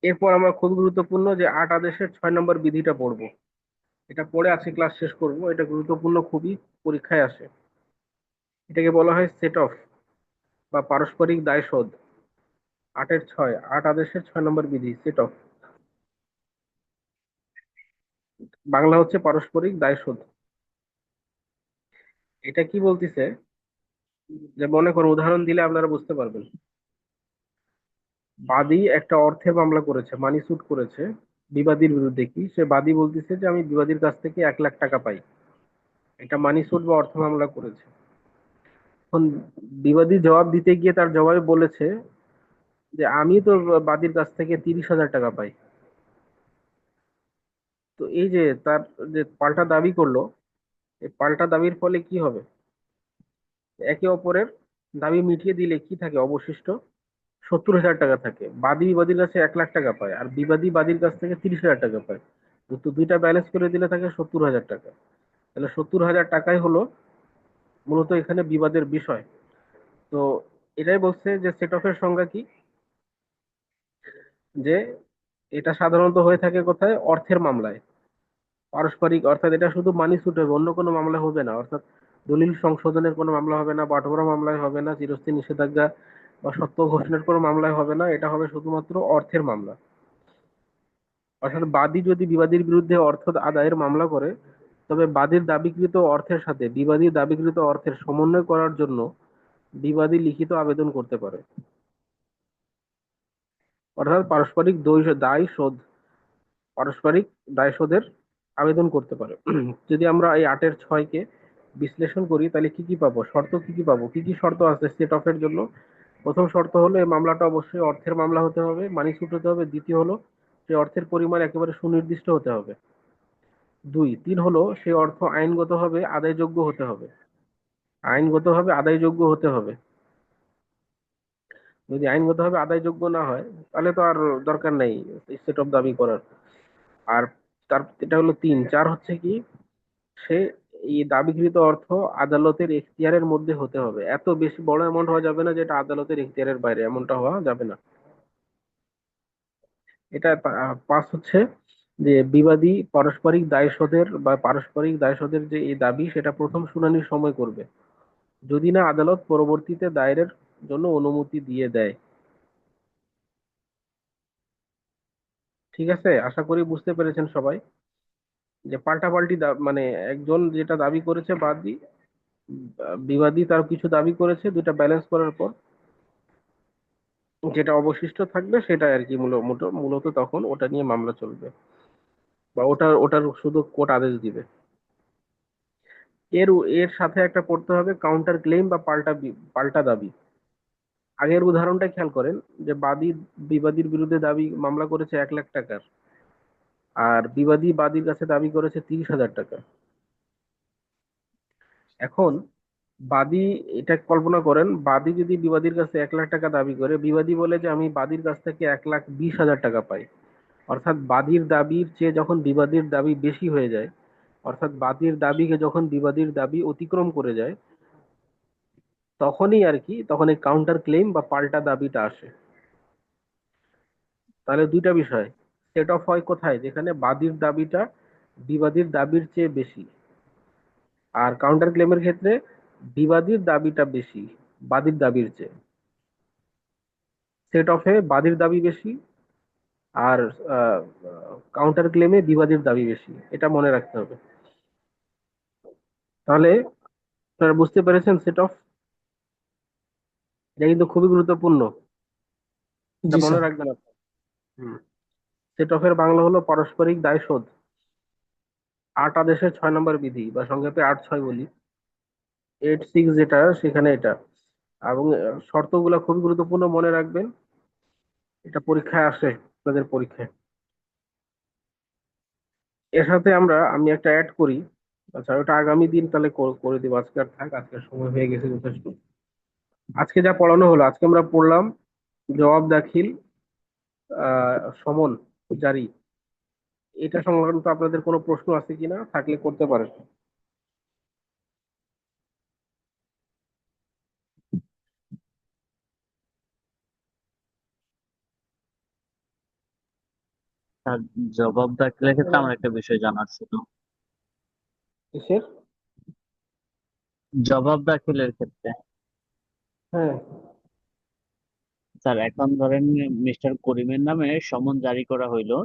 A: এরপর আমরা খুব গুরুত্বপূর্ণ যে 8 আদেশের 6 নম্বর বিধিটা পড়বো। এটা পড়ে আজকে ক্লাস শেষ করব, এটা গুরুত্বপূর্ণ খুবই, পরীক্ষায় আসে। এটাকে বলা হয় সেট অফ বা পারস্পরিক দায়শোধ। 8-এর 6, 8 আদেশের 6 নম্বর বিধি সেট অফ, বাংলা হচ্ছে পারস্পরিক দায়শোধ। এটা কি বলতিছে, যে মনে করো উদাহরণ দিলে আপনারা বুঝতে পারবেন। বাদী একটা অর্থের মামলা করেছে, মানি সুট করেছে বিবাদীর বিরুদ্ধে, কি সে বাদী বলতেছে যে আমি বিবাদীর কাছ থেকে 1 লাখ টাকা পাই, এটা মানি সুট বা অর্থ মামলা করেছে। এখন বিবাদী জবাব দিতে গিয়ে তার জবাবে বলেছে যে আমি তো বাদীর কাছ থেকে 30,000 টাকা পাই। তো এই যে তার যে পাল্টা দাবি করলো, এই পাল্টা দাবির ফলে কি হবে? একে অপরের দাবি মিটিয়ে দিলে কি থাকে অবশিষ্ট? 70,000 টাকা থাকে। বাদী বিবাদীর কাছে 1 লাখ টাকা পায়, আর বিবাদী বাদীর কাছ থেকে 30,000 টাকা পায়। তো দুইটা ব্যালেন্স করে দিলে থাকে 70,000 টাকা। তাহলে 70,000 টাকাই হলো মূলত এখানে বিবাদের বিষয়। তো এটাই বলছে যে সেট অফের সংজ্ঞা কি, যে এটা সাধারণত হয়ে থাকে কোথায়? অর্থের মামলায়, পারস্পরিক, অর্থাৎ এটা শুধু মানি সুট হবে, অন্য কোনো মামলা হবে না। অর্থাৎ দলিল সংশোধনের কোনো মামলা হবে না, বাটোয়ারা মামলায় হবে না, চিরস্থায়ী নিষেধাজ্ঞা বা সত্য ঘোষণার কোনো মামলায় হবে না। এটা হবে শুধুমাত্র অর্থের মামলা। অর্থাৎ বাদী যদি বিবাদীর বিরুদ্ধে অর্থ আদায়ের মামলা করে, তবে বাদীর দাবিকৃত অর্থের সাথে বিবাদীর দাবিকৃত অর্থের সমন্বয় করার জন্য বিবাদী লিখিত আবেদন করতে পারে। অর্থাৎ দায় শোধ, পারস্পরিক দায় শোধের আবেদন করতে পারে। যদি আমরা এই 8-6 কে বিশ্লেষণ করি, তাহলে কি কি পাবো? শর্ত কি কি পাবো? কি কি শর্ত আছে সেট অফের জন্য? প্রথম শর্ত হলো এই মামলাটা অবশ্যই অর্থের মামলা হতে হবে, মানি সুট হতে হবে। দ্বিতীয় হলো সেই অর্থের পরিমাণ একেবারে সুনির্দিষ্ট হতে হবে। 3 হলো সেই অর্থ আইনগতভাবে আদায়যোগ্য হতে হবে, আইনগতভাবে আদায়যোগ্য হতে হবে। যদি আইনগতভাবে আদায়যোগ্য না হয়, তাহলে তো আর দরকার নেই সেট অফ দাবি করার। আর এটা হলো 3। 4 হচ্ছে কি, সে এই দাবিকৃত অর্থ আদালতের এখতিয়ারের মধ্যে হতে হবে। এত বেশি বড় অ্যামাউন্ট হওয়া যাবে না যেটা আদালতের এখতিয়ারের বাইরে, এমনটা হওয়া যাবে না। এটা 5 হচ্ছে যে বিবাদী পারস্পরিক দায়শোধের বা পারস্পরিক দায়শোধের যে এই দাবি, সেটা প্রথম শুনানির সময় করবে, যদি না আদালত পরবর্তীতে দায়েরের জন্য অনুমতি দিয়ে দেয়। ঠিক আছে, আশা করি বুঝতে পেরেছেন সবাই যে পাল্টাপাল্টি মানে একজন যেটা দাবি করেছে বাদী, বিবাদী তার কিছু দাবি করেছে, দুটা ব্যালেন্স করার পর যেটা অবশিষ্ট থাকবে সেটা আর কি মূলত তখন ওটা নিয়ে মামলা চলবে, বা ওটার শুধু কোর্ট আদেশ দিবে। এর এর সাথে একটা পড়তে হবে কাউন্টার ক্লেম বা পাল্টা দাবি। আগের উদাহরণটা খেয়াল করেন, যে বিবাদীর বিরুদ্ধে দাবি মামলা করেছে 1 লাখ টাকার, আর বিবাদী বাদীর কাছে দাবি করেছে 30,000 টাকা। এখন বাদী, এটা কল্পনা করেন, বাদী যদি বিবাদীর কাছে 1 লাখ টাকা দাবি করে, বিবাদী বলে যে আমি বাদীর কাছ থেকে 1,20,000 টাকা পাই। অর্থাৎ বাদীর দাবির চেয়ে যখন বিবাদীর দাবি বেশি হয়ে যায়, অর্থাৎ বাদীর দাবিকে যখন বিবাদীর দাবি অতিক্রম করে যায়, তখনই আর কি, তখন এই কাউন্টার ক্লেম বা পাল্টা দাবিটা আসে। তাহলে দুইটা বিষয় সেট অফ হয় কোথায়? যেখানে বাদীর দাবিটা বিবাদীর দাবির চেয়ে বেশি, আর কাউন্টার ক্লেমের ক্ষেত্রে বিবাদীর দাবিটা বেশি বাদীর দাবির চেয়ে। সেট অফে বাদীর দাবি বেশি, আর কাউন্টার ক্লেমে বিবাদীর দাবি বেশি। এটা মনে রাখতে হবে। তাহলে আপনারা বুঝতে পেরেছেন সেট অফ? এটা কিন্তু খুবই গুরুত্বপূর্ণ, এটা
B: জি
A: মনে
B: স্যার।
A: রাখবেন আপনারা। সেট অফের বাংলা হলো পারস্পরিক দায়শোধ। 8 আদেশের 6 নম্বর বিধি, বা সংক্ষেপে 8-6 বলি। 8-6 যেটা, সেখানে এটা। এবং শর্তগুলো খুবই গুরুত্বপূর্ণ, মনে রাখবেন, এটা পরীক্ষায় আসে, আপনাদের পরীক্ষায়। এর সাথে আমি একটা অ্যাড করি। আচ্ছা, ওটা আগামী দিন তাহলে করে দিব, আজকে আর থাক, আজকের সময় হয়ে গেছে যথেষ্ট। আজকে যা পড়ানো হলো, আজকে আমরা পড়লাম জবাব দাখিল, সমন জারি। এটা সংক্রান্ত আপনাদের কোনো প্রশ্ন আছে কিনা? থাকলে করতে পারেন।
C: আর জবাব দাখিলের ক্ষেত্রে আমার একটা বিষয় জানার ছিল।
A: কিসের?
C: জবাব দাখিলের ক্ষেত্রে
A: হ্যাঁ।
C: স্যার, এখন ধরেন মিস্টার করিমের নামে সমন জারি করা হইলো।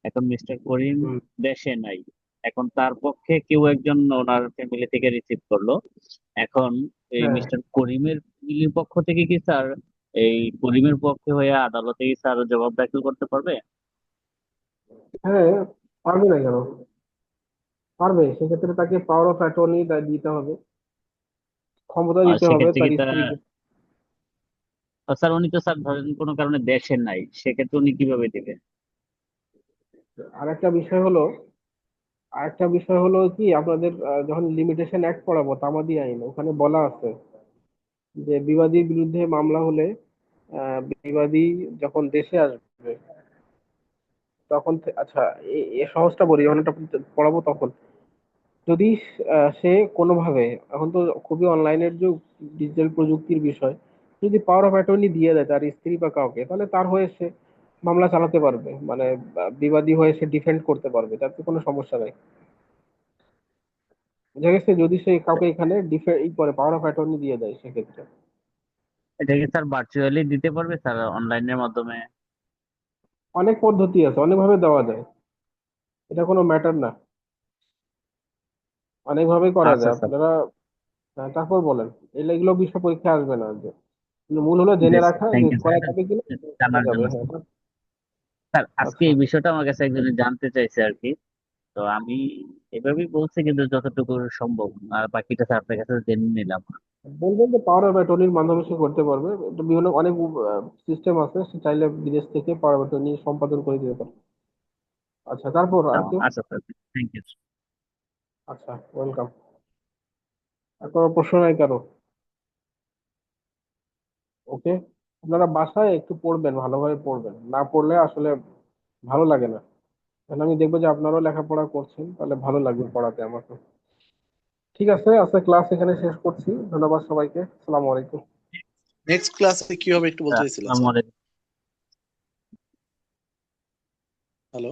C: এখন মিস্টার করিম
A: হুম।
C: দেশে নাই। এখন তার পক্ষে কেউ একজন ওনার ফ্যামিলি থেকে রিসিভ করলো। এখন এই
A: হ্যাঁ।
C: মিস্টার করিমের ফ্যামিলির পক্ষ থেকে কি স্যার এই করিমের পক্ষে হয়ে আদালতে কি স্যার জবাব দাখিল করতে পারবে?
A: হ্যাঁ, পারবে না কেন? পারবে। সেক্ষেত্রে তাকে পাওয়ার অফ অ্যাটর্নি দিতে হবে, ক্ষমতা
C: আর
A: দিতে হবে
C: সেক্ষেত্রে
A: তার
C: কি তা
A: স্ত্রীকে।
C: স্যার উনি তো স্যার ধরেন কোনো কারণে দেশের নাই, সেক্ষেত্রে উনি কিভাবে দিবে?
A: আরেকটা বিষয় হলো কি আপনাদের যখন লিমিটেশন অ্যাক্ট পড়াবো তামাদি আইন, ওখানে বলা আছে যে বিবাদীর বিরুদ্ধে মামলা হলে বিবাদী যখন দেশে আসবে তখন আচ্ছা এ সহজটা বলি, যখন এটা পড়াবো তখন যদি সে কোনোভাবে, এখন তো খুবই অনলাইনের যুগ, ডিজিটাল প্রযুক্তির বিষয়, যদি পাওয়ার অফ অ্যাটর্নি দিয়ে দেয় তার স্ত্রী বা কাউকে, তাহলে তার হয়ে সে মামলা চালাতে পারবে, মানে বিবাদী হয়ে সে ডিফেন্ড করতে পারবে, তাতে কোনো সমস্যা নাই। বুঝা গেছে? যদি সে কাউকে এখানে ই করে পাওয়ার অফ অ্যাটর্নি দিয়ে দেয় সেক্ষেত্রে
C: এটা কি স্যার ভার্চুয়ালি দিতে পারবে স্যার, অনলাইনের মাধ্যমে?
A: অনেক পদ্ধতি আছে, অনেকভাবে দেওয়া যায়, এটা কোনো ম্যাটার না, অনেকভাবে করা
C: আচ্ছা
A: যায়
C: স্যার।
A: আপনারা। তারপর বলেন, এগুলো বিষয় পরীক্ষা আসবে না যে, কিন্তু মূল হলো জেনে রাখা যে
C: থ্যাংক ইউ
A: করা
C: স্যার
A: যাবে কিনা, করা
C: জানার
A: যাবে।
C: জন্য।
A: হ্যাঁ,
C: স্যার আজকে
A: আচ্ছা।
C: এই বিষয়টা আমার কাছে একজনে জানতে চাইছে আর কি, তো আমি এভাবেই বলছি কিন্তু যতটুকু সম্ভব, আর বাকিটা স্যার আপনার কাছে জেনে নিলাম।
A: বলবেন যে পাওয়ার অফ অ্যাটর্নির মাধ্যমে সে করতে পারবে, এটা বিভিন্ন অনেক সিস্টেম আছে, সে চাইলে বিদেশ থেকে পাওয়ার অফ অ্যাটর্নি সম্পাদন করে দিতে পারে। আচ্ছা, তারপর আর কেউ?
C: আচ্ছা স্যার, থ্যাংক ইউ।
A: আচ্ছা, ওয়েলকাম। আর কোনো প্রশ্ন নাই কারো? ওকে, আপনারা বাসায় একটু পড়বেন, ভালোভাবে পড়বেন, না পড়লে আসলে ভালো লাগে না। তাহলে আমি দেখবো যে আপনারাও লেখাপড়া করছেন, তাহলে ভালো লাগবে পড়াতে আমাকে। ঠিক আছে, আজকে ক্লাস এখানে শেষ করছি, ধন্যবাদ সবাইকে, আসসালামু আলাইকুম।
E: নেক্সট ক্লাসে কি হবে একটু বলতে চাইছিলেন
C: আসসালামু
E: স্যার?
C: আলাইকুম।
E: হ্যালো।